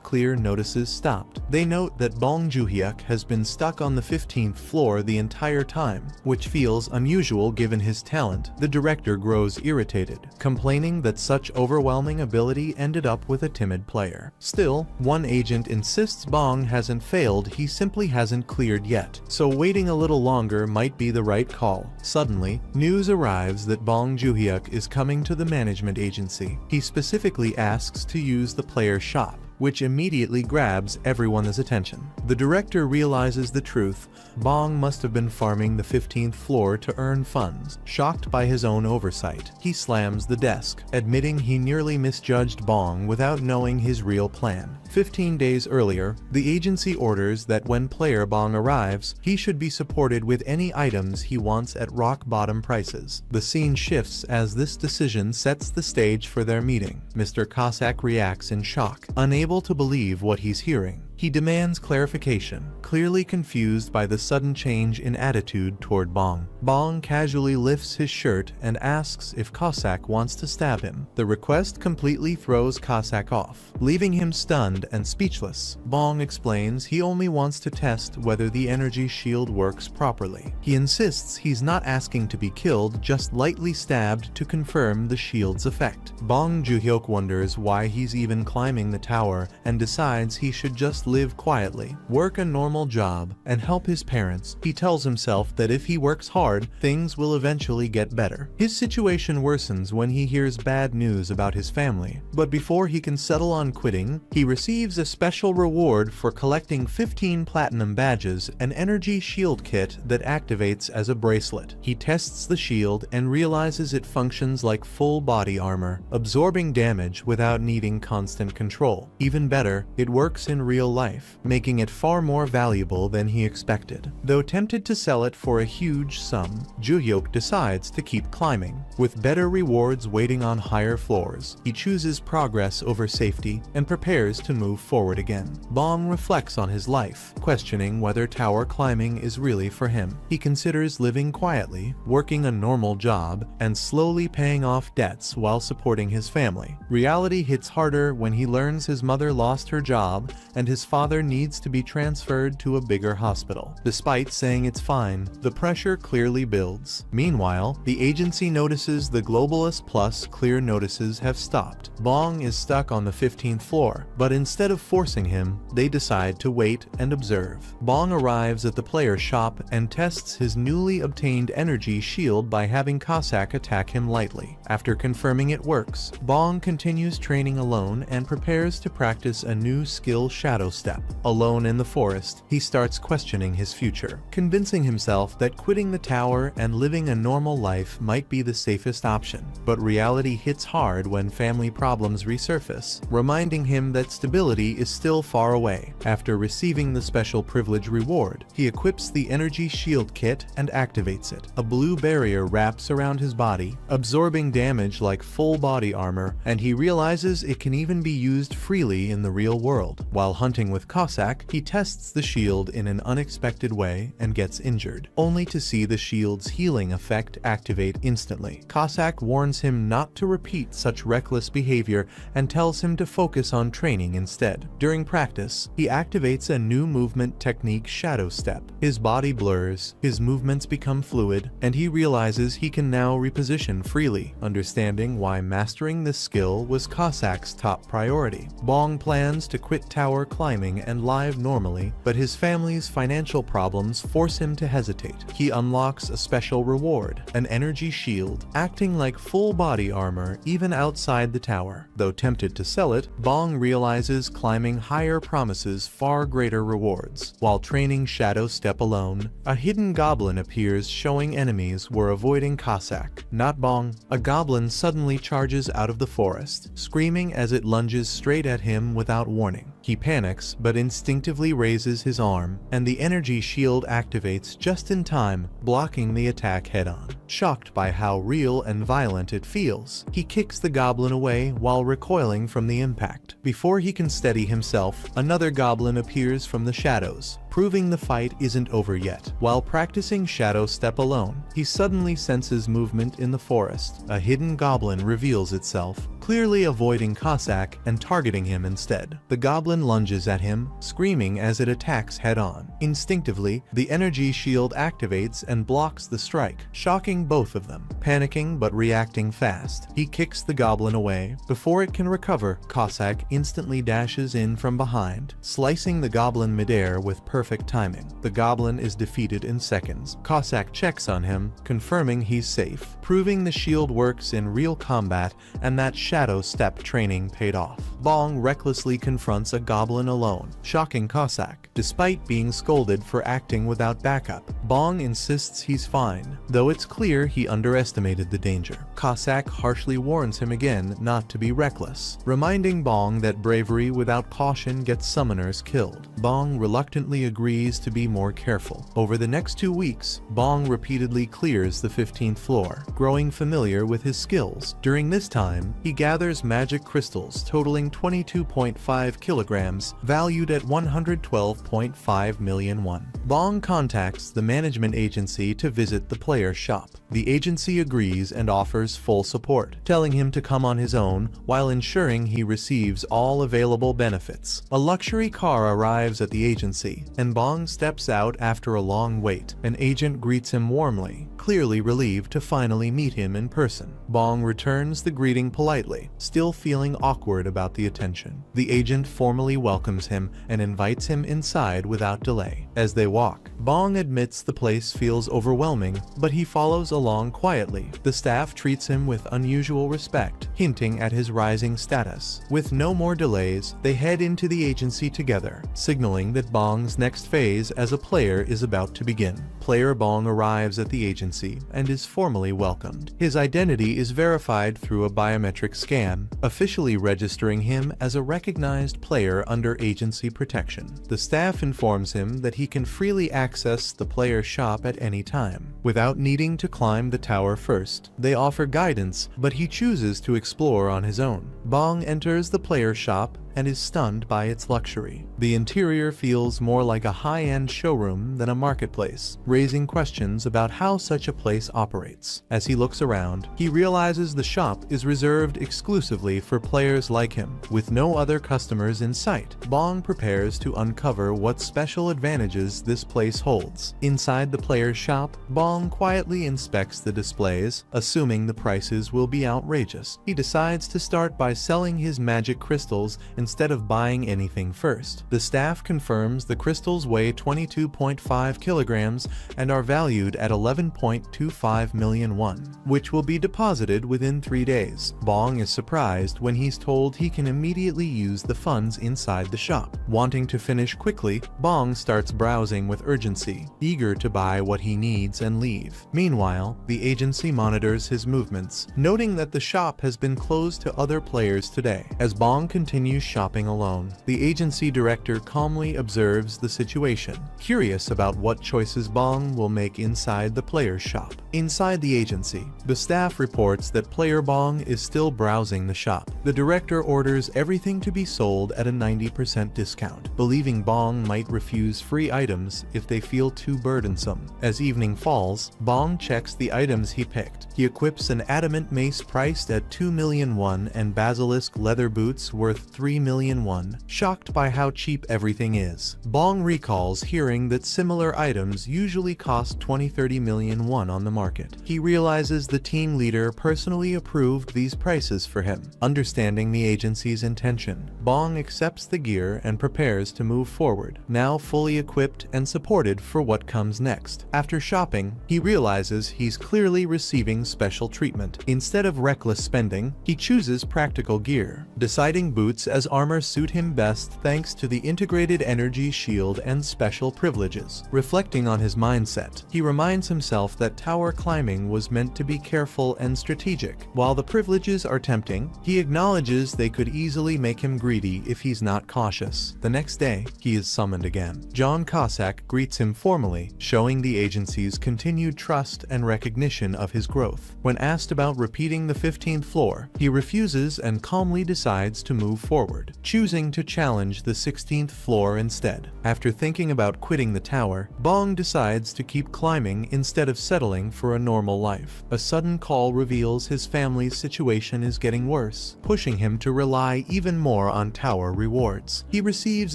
[SPEAKER 1] clear notices stopped. They note that Bong Joo-hyuk has been stuck on the 15th floor the entire time, which feels unusual given his talent. The director grows irritated, complaining that such overwhelming ability ended up with a timid player. Still, one agent insists Bong hasn't failed, he simply hasn't cleared yet, so waiting a little longer might be the right call. Suddenly, news arrives that Bong Joo-hyuk is coming to the management agency. He specifically asks to use the player's shop, which immediately grabs everyone's attention. The director realizes the truth. Bong must have been farming the 15th floor to earn funds. Shocked by his own oversight, he slams the desk, admitting he nearly misjudged Bong without knowing his real plan. 15 days earlier, the agency orders that when player Bong arrives, he should be supported with any items he wants at rock-bottom prices. The scene shifts as this decision sets the stage for their meeting. Mr. Cossack reacts in shock, unable to believe what he's hearing. He demands clarification, clearly confused by the sudden change in attitude toward Bong. Bong casually lifts his shirt and asks if Cossack wants to stab him. The request completely throws Cossack off, leaving him stunned and speechless. Bong explains he only wants to test whether the energy shield works properly. He insists he's not asking to be killed, just lightly stabbed to confirm the shield's effect. Bong Joo-hyuk wonders why he's even climbing the tower and decides he should just live quietly, work a normal job, and help his parents. He tells himself that if he works hard, things will eventually get better. His situation worsens when he hears bad news about his family, but before he can settle on quitting, he receives a special reward for collecting 15 platinum badges, an energy shield kit that activates as a bracelet. He tests the shield and realizes it functions like full body armor, absorbing damage without needing constant control. Even better, it works in real life, making it far more valuable than he expected. Though tempted to sell it for a huge sum, Joo-hyuk decides to keep climbing. With better rewards waiting on higher floors, he chooses progress over safety and prepares to move forward again. Bong reflects on his life, questioning whether tower climbing is really for him. He considers living quietly, working a normal job, and slowly paying off debts while supporting his family. Reality hits harder when he learns his mother lost her job and his father needs to be transferred to a bigger hospital. Despite saying it's fine, the pressure clearly builds. Meanwhile, the agency notices the Globalist Plus clear notices have stopped. Bong is stuck on the 15th floor, but instead of forcing him, they decide to wait and observe. Bong arrives at the player shop and tests his newly obtained energy shield by having Cossack attack him lightly. After confirming it works, Bong continues training alone and prepares to practice a new skill, Shadow Step. Alone in the forest, he starts questioning his future, convincing himself that quitting the tower and living a normal life might be the safest option. But reality hits hard when family problems resurface, reminding him that stability is still far away. After receiving the special privilege reward, he equips the energy shield kit and activates it. A blue barrier wraps around his body, absorbing damage like full body armor, and he realizes it can even be used freely in the real world. While hunting with Cossack, he tests the shield in an unexpected way and gets injured, only to see the shield's healing effect activate instantly. Cossack warns him not to repeat such reckless behavior and tells him to focus on training instead. During practice, he activates a new movement technique, Shadow Step. His body blurs, his movements become fluid, and he realizes he can now reposition freely, understanding why mastering this skill was Cossack's top priority. Bong plans to quit tower climbing and live normally, but his family's financial problems force him to hesitate. He unlocks a special reward, an energy shield, acting like full body armor even outside the tower. Though tempted to sell it, Bong realizes climbing higher promises far greater rewards. While training Shadow Step alone, a hidden goblin appears, showing enemies were avoiding Cossack. Not Bong. A goblin suddenly charges out of the forest, screaming as it lunges straight at him without warning. He panics, but instinctively raises his arm, and the energy shield activates just in time, blocking the attack head-on. Shocked by how real and violent it feels, he kicks the goblin away while recoiling from the impact. Before he can steady himself, another goblin appears from the shadows, proving the fight isn't over yet. While practicing Shadow Step alone, he suddenly senses movement in the forest. A hidden goblin reveals itself, clearly avoiding Cossack and targeting him instead. The goblin lunges at him, screaming as it attacks head-on. Instinctively, the energy shield activates and blocks the strike, shocking both of them. Panicking but reacting fast, he kicks the goblin away. Before it can recover, Cossack instantly dashes in from behind, slicing the goblin midair with perfect timing. The goblin is defeated in seconds. Cossack checks on him, confirming he's safe, proving the shield works in real combat and that Shadow Step training paid off. Bong recklessly confronts a goblin alone, shocking Cossack. Despite being scolded for acting without backup, Bong insists he's fine, though it's clear he underestimated the danger. Cossack harshly warns him again not to be reckless, reminding Bong that bravery without caution gets summoners killed. Bong reluctantly agrees to be more careful. Over the next 2 weeks, Bong repeatedly clears the 15th floor, growing familiar with his skills. During this time, he gathers magic crystals totaling 22.5 kilograms, valued at 112.5 million won. Bong contacts the management agency to visit the player's shop. The agency agrees and offers full support, telling him to come on his own while ensuring he receives all available benefits. A luxury car arrives at the agency, and Bong steps out after a long wait. An agent greets him warmly, clearly relieved to finally meet him in person. Bong returns the greeting politely, still feeling awkward about the attention. The agent formally welcomes him and invites him inside without delay. As they walk, Bong admits the place feels overwhelming, but he follows along quietly. The staff treats him with unusual respect, hinting at his rising status. With no more delays, they head into the agency together, signaling that Bong's next phase as a player is about to begin. Player Bong arrives at the agency and is formally welcomed. His identity is verified through a biometric scan, officially registering him as a recognized player under agency protection. The staff informs him that he can freely access the player's shop at any time, without needing to climb the tower first. They offer guidance, but he chooses to explore on his own. Bong enters the player's shop and is stunned by its luxury. The interior feels more like a high-end showroom than a marketplace, raising questions about how such a place operates. As he looks around, he realizes the shop is reserved exclusively for players like him, with no other customers in sight. Bong prepares to uncover what special advantages this place holds. Inside the player's shop, Bong quietly inspects the displays, assuming the prices will be outrageous. He decides to start by selling his magic crystals instead of buying anything first. The staff confirms the crystals weigh 22.5 kilograms and are valued at 11.25 million won, which will be deposited within 3 days. Bong is surprised when he's told he can immediately use the funds inside the shop. Wanting to finish quickly, Bong starts browsing with urgency, eager to buy what he needs and leave. Meanwhile, the agency monitors his movements, noting that the shop has been closed to other players today. As Bong continues shopping alone, the agency director calmly observes the situation, curious about what choices Bong will make inside the player's shop. Inside the agency, the staff reports that player Bong is still browsing the shop. The director orders everything to be sold at a 90% discount, believing Bong might refuse free items if they feel too burdensome. As evening falls, Bong checks the items he picked. He equips an adamant mace priced at 2 million won and basilisk leather boots worth 3 million won, shocked by how cheap everything is. Bong recalls hearing that similar items usually cost 20-30 million won on the market. He realizes the team leader personally approved these prices for him. Understanding the agency's intention, Bong accepts the gear and prepares to move forward, now fully equipped and supported for what comes next. After shopping, he realizes he's clearly receiving special treatment. Instead of reckless spending, he chooses practical gear, deciding boots as armor suit him best thanks to the integrated energy shield and special privileges. Reflecting on his mindset, he reminds himself that tower climbing was meant to be careful and strategic. While the privileges are tempting, he acknowledges they could easily make him greedy if he's not cautious. The next day, he is summoned again. John Cossack greets him formally, showing the agency's continued trust and recognition of his growth. When asked about repeating the 15th floor, he refuses and calmly decides to move forward, choosing to challenge the 16th floor instead. After thinking about quitting the tower, Bong decides to keep climbing instead of settling for a normal life. A sudden call reveals his family's situation is getting worse, pushing him to rely even more on tower rewards. He receives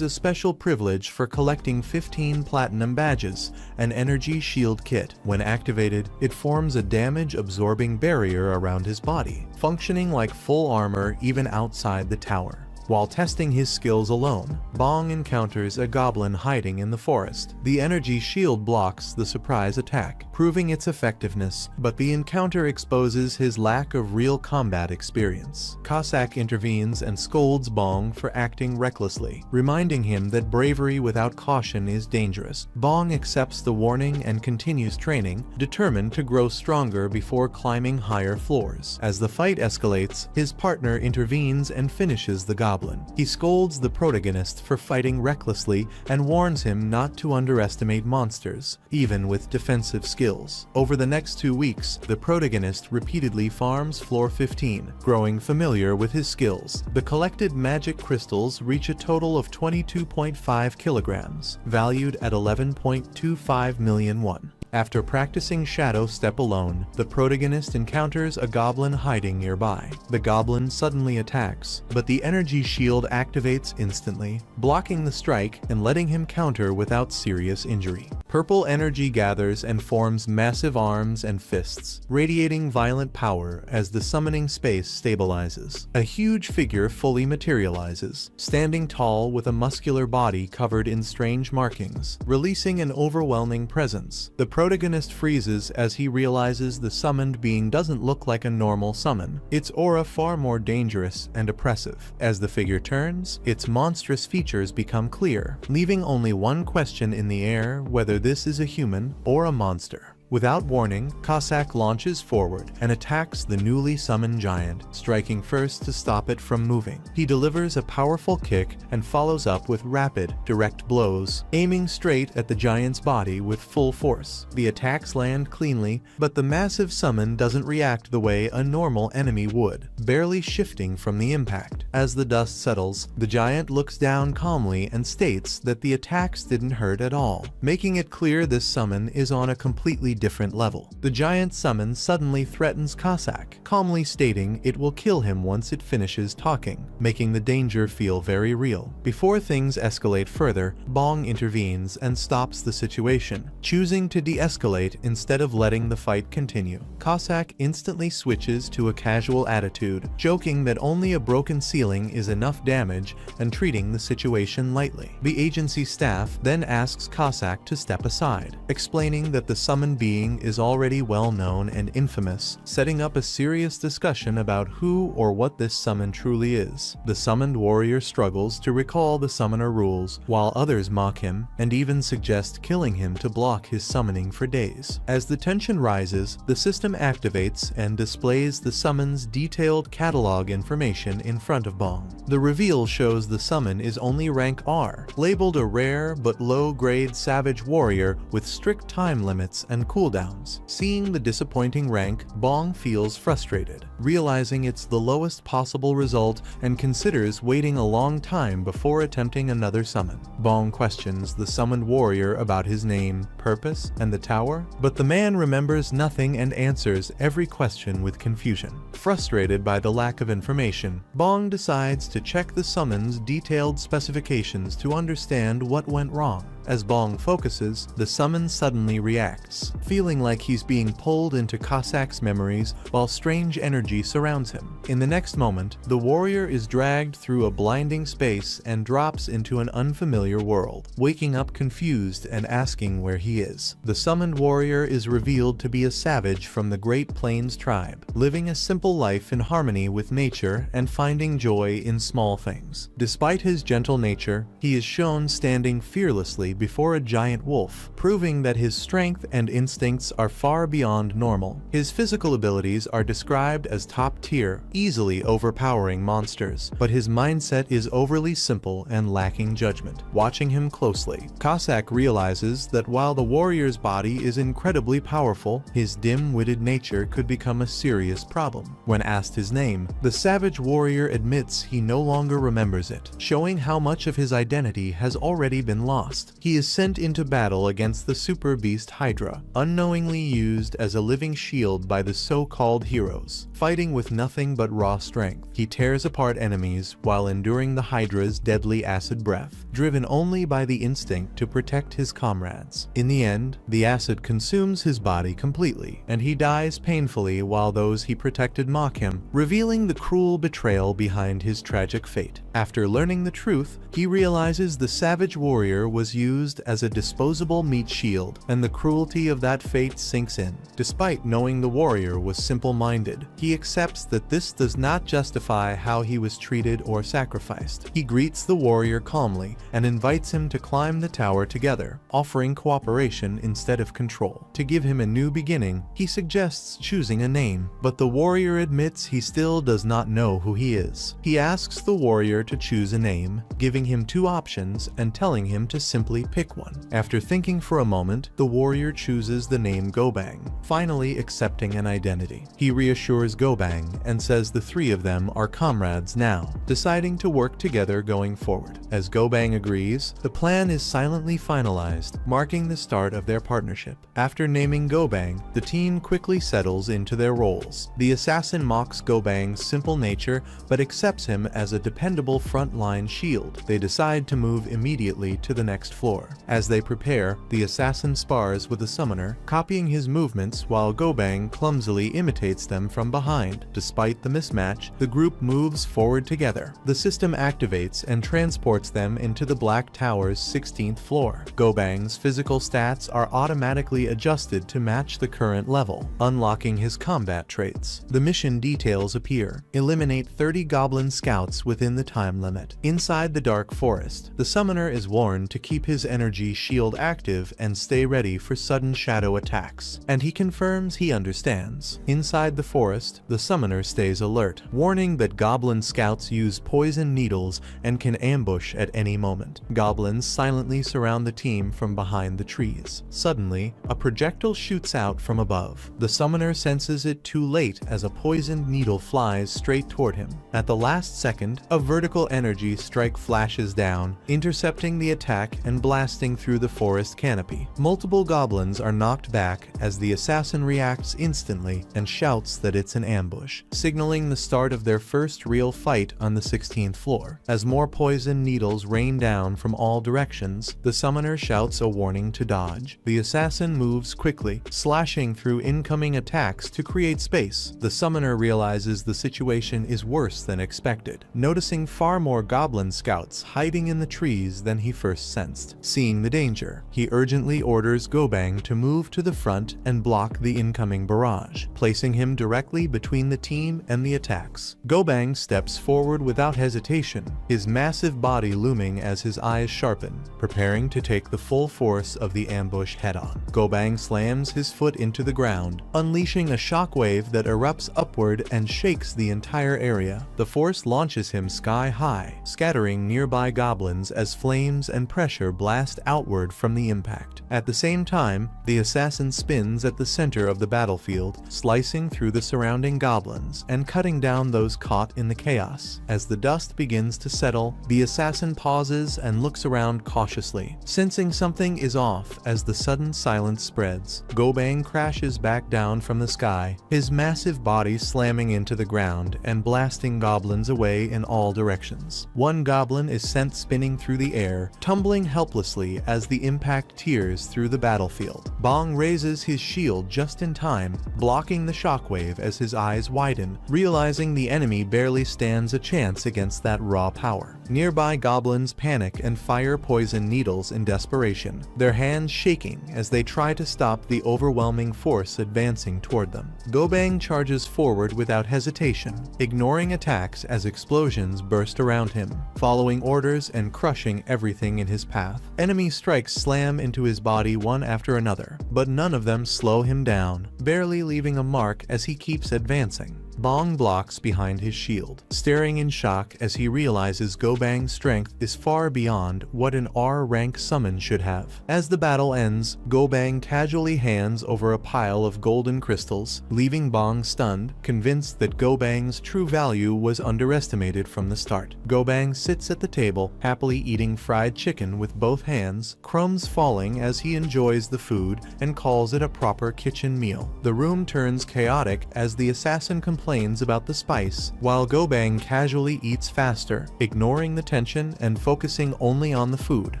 [SPEAKER 1] a special privilege for collecting 15 platinum badges, an energy shield kit. When activated, it forms a damage-absorbing barrier around his body, functioning like full armor even outside the tower. While testing his skills alone, Bong encounters a goblin hiding in the forest. The energy shield blocks the surprise attack, proving its effectiveness, but the encounter exposes his lack of real combat experience. Cossack intervenes and scolds Bong for acting recklessly, reminding him that bravery without caution is dangerous. Bong accepts the warning and continues training, determined to grow stronger before climbing higher floors. As the fight escalates, his partner intervenes and finishes the goblin. He scolds the protagonist for fighting recklessly and warns him not to underestimate monsters, even with defensive skills. Over the next 2 weeks, the protagonist repeatedly farms floor 15, growing familiar with his skills. The collected magic crystals reach a total of 22.5 kilograms, valued at 11.25 million won. After practicing Shadow Step alone, the protagonist encounters a goblin hiding nearby. The goblin suddenly attacks, but the energy shield activates instantly, blocking the strike and letting him counter without serious injury. Purple energy gathers and forms massive arms and fists, radiating violent power as the summoning space stabilizes. A huge figure fully materializes, standing tall with a muscular body covered in strange markings, releasing an overwhelming presence. The protagonist freezes as he realizes the summoned being doesn't look like a normal summon. Its aura far more dangerous and oppressive. As the figure turns, its monstrous features become clear, leaving only one question in the air: whether this is a human or a monster. Without warning, Cossack launches forward and attacks the newly summoned giant, striking first to stop it from moving. He delivers a powerful kick and follows up with rapid, direct blows, aiming straight at the giant's body with full force. The attacks land cleanly, but the massive summon doesn't react the way a normal enemy would, barely shifting from the impact. As the dust settles, the giant looks down calmly and states that the attacks didn't hurt at all, making it clear this summon is on a completely different level. The giant summon suddenly threatens Cossack, calmly stating it will kill him once it finishes talking, making the danger feel very real. Before things escalate further, Bong intervenes and stops the situation, choosing to de-escalate instead of letting the fight continue. Cossack instantly switches to a casual attitude, joking that only a broken ceiling is enough damage and treating the situation lightly. The agency staff then asks Cossack to step aside, explaining that the summoned being is already well known and infamous, setting up a serious discussion about who or what this summon truly is. The summoned warrior struggles to recall the summoner rules, while others mock him and even suggest killing him to block his summoning for days. As the tension rises, the system activates and displays the summon's detailed catalog information in front of Bong. The reveal shows the summon is only rank R, labeled a rare but low-grade savage warrior with strict time limits and cooldowns. Seeing the disappointing rank, Bong feels frustrated, realizing it's the lowest possible result and considers waiting a long time before attempting another summon. Bong questions the summoned warrior about his name, purpose, and the tower, but the man remembers nothing and answers every question with confusion. Frustrated by the lack of information, Bong decides to check the summon's detailed specifications to understand what went wrong. As Bong focuses, the summon suddenly reacts, feeling like he's being pulled into Cossack's memories while strange energy surrounds him. In the next moment, the warrior is dragged through a blinding space and drops into an unfamiliar world, waking up confused and asking where he is. The summoned warrior is revealed to be a savage from the Great Plains tribe, living a simple life in harmony with nature and finding joy in small things. Despite his gentle nature, he is shown standing fearlessly before a giant wolf, proving that his strength and instincts are far beyond normal. His physical abilities are described as top tier, easily overpowering monsters, but his mindset is overly simple and lacking judgment. Watching him closely, Cossack realizes that while the warrior's body is incredibly powerful, his dim-witted nature could become a serious problem. When asked his name, the savage warrior admits he no longer remembers it, showing how much of his identity has already been lost. He is sent into battle against the super beast Hydra, unknowingly used as a living shield by the so-called heroes. Fighting with nothing but raw strength, he tears apart enemies while enduring the Hydra's deadly acid breath, driven only by the instinct to protect his comrades. In the end, the acid consumes his body completely, and he dies painfully while those he protected mock him, revealing the cruel betrayal behind his tragic fate. After learning the truth, he realizes the savage warrior was used as a disposable meat shield, and the cruelty of that fate sinks in. Despite knowing the warrior was simple-minded, he accepts that this does not justify how he was treated or sacrificed. He greets the warrior calmly and invites him to climb the tower together, offering cooperation instead of control. To give him a new beginning, he suggests choosing a name, but the warrior admits he still does not know who he is. He asks the warrior to choose a name, giving him two options and telling him to simply pick one. After thinking for a moment, the warrior chooses the name Gobang, finally accepting an identity. He reassures Gobang and says the three of them are comrades now, deciding to work together going forward. As Gobang agrees, the plan is silently finalized, marking the start of their partnership. After naming Gobang, the team quickly settles into their roles. The assassin mocks Gobang's simple nature but accepts him as a dependable frontline shield. They decide to move immediately to the next floor. As they prepare, the assassin spars with the summoner, copying his movements while Gobang clumsily imitates them from behind. Despite the mismatch, the group moves forward together. The system activates and transports them into the Black Tower's 16th floor. Gobang's physical stats are automatically adjusted to match the current level, unlocking his combat traits. The mission details appear. Eliminate 30 goblin scouts within the time limit. Inside the dark forest, the summoner is warned to keep his energy shield active and stay ready for sudden shadow attacks, and he confirms he understands. Inside the forest, the summoner stays alert, warning that goblin scouts use poison needles and can ambush at any moment. Goblins silently surround the team from behind the trees. Suddenly, a projectile shoots out from above. The summoner senses it too late as a poisoned needle flies straight toward him. At the last second, a vertical energy strike flashes down, intercepting the attack and blasting through the forest canopy. Multiple goblins are knocked back as the assassin reacts instantly and shouts that it's an ambush, signaling the start of their first real fight on the 16th floor. As more poison needles rain down from all directions, the summoner shouts a warning to dodge. The assassin moves quickly, slashing through incoming attacks to create space. The summoner realizes the situation is worse than expected, noticing far more goblin scouts hiding in the trees than he first sensed. Seeing the danger, he urgently orders Gobang to move to the front and block the incoming barrage, placing him directly between the team and the attacks. Gobang steps forward without hesitation, his massive body looming as his eyes sharpen, preparing to take the full force of the ambush head-on. Gobang slams his foot into the ground, unleashing a shockwave that erupts upward and shakes the entire area. The force launches him sky high, scattering nearby goblins as flames and pressure blast outward from the impact. At the same time, the assassin spins at the center of the battlefield, slicing through the surrounding goblins and cutting down those caught in the chaos. As the dust begins to settle, the assassin pauses and looks around cautiously, sensing something is off as the sudden silence spreads. Gobang crashes back down from the sky, his massive body slamming into the ground and blasting goblins away in all directions. One goblin is sent spinning through the air, tumbling helplessly as the impact tears through the battlefield. Bong raises his shield just in time, blocking the shockwave as his eyes widen, realizing the enemy barely stands a chance against that raw power. Nearby goblins panic and fire poison needles in desperation, their hands shaking as they try to stop the overwhelming force advancing toward them. Gobang charges forward without hesitation, ignoring attacks as explosions burst around him, following orders and crushing everything in his path. Enemy strikes slam into his body one after another, but none of them slow him down, barely leaving a mark as he keeps advancing. Bong blocks behind his shield, staring in shock as he realizes Gobang's strength is far beyond what an R-rank summon should have. As the battle ends, Gobang casually hands over a pile of golden crystals, leaving Bong stunned, convinced that Gobang's true value was underestimated from the start. Gobang sits at the table, happily eating fried chicken with both hands, crumbs falling as he enjoys the food and calls it a proper kitchen meal. The room turns chaotic as the assassin complains about the spice, while Gobang casually eats faster, ignoring the tension and focusing only on the food.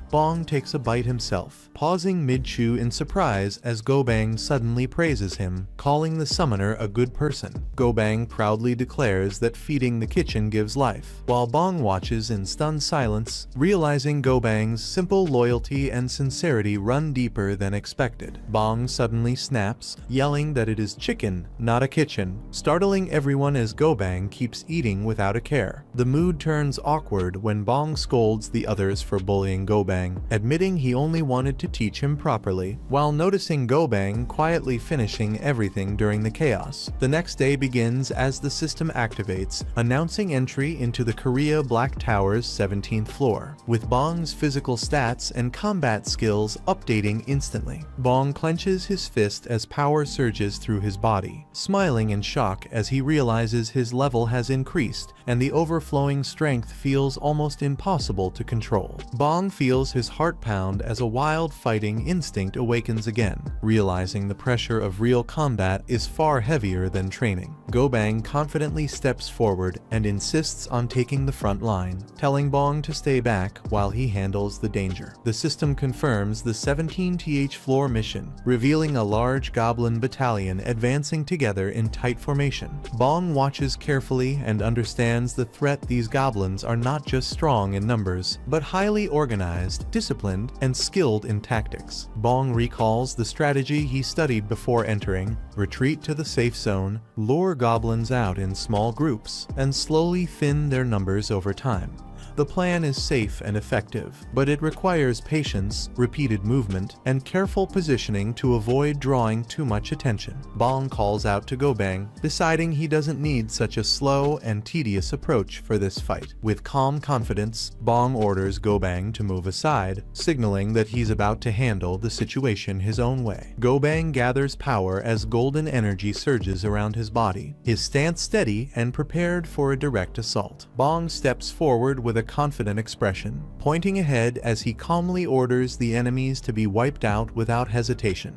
[SPEAKER 1] Bong takes a bite himself, pausing mid-chew in surprise as Gobang suddenly praises him, calling the summoner a good person. Gobang proudly declares that feeding the kitchen gives life, while Bong watches in stunned silence, realizing Gobang's simple loyalty and sincerity run deeper than expected. Bong suddenly snaps, yelling that it is chicken, not a kitchen, startling everyone as Gobang keeps eating without a care. The mood turns awkward when Bong scolds the others for bullying Gobang, admitting he only wanted to teach him properly, while noticing Gobang quietly finishing everything during the chaos. The next day begins as the system activates, announcing entry into the Korea Black Tower's 17th floor, with Bong's physical stats and combat skills updating instantly. Bong clenches his fist as power surges through his body, smiling in shock as he realizes his level has increased and the overflowing strength feels almost impossible to control. Bong feels his heart pound as a wild fighting instinct awakens again, realizing the pressure of real combat is far heavier than training. Gobang confidently steps forward and insists on taking the front line, telling Bong to stay back while he handles the danger. The system confirms the 17th floor mission, revealing a large goblin battalion advancing together in tight formation. Bong watches carefully and understands the threat. These goblins are not just strong in numbers, but highly organized, disciplined, and skilled in tactics. Bong recalls the strategy he studied before entering: retreat to the safe zone, lure goblins out in small groups, and slowly thin their numbers over time. The plan is safe and effective, but it requires patience, repeated movement, and careful positioning to avoid drawing too much attention. Bong calls out to Gobang, deciding he doesn't need such a slow and tedious approach for this fight. With calm confidence, Bong orders Gobang to move aside, signaling that he's about to handle the situation his own way. Gobang gathers power as golden energy surges around his body, his stance steady and prepared for a direct assault. Bong steps forward with a confident expression, pointing ahead as he calmly orders the enemies to be wiped out without hesitation.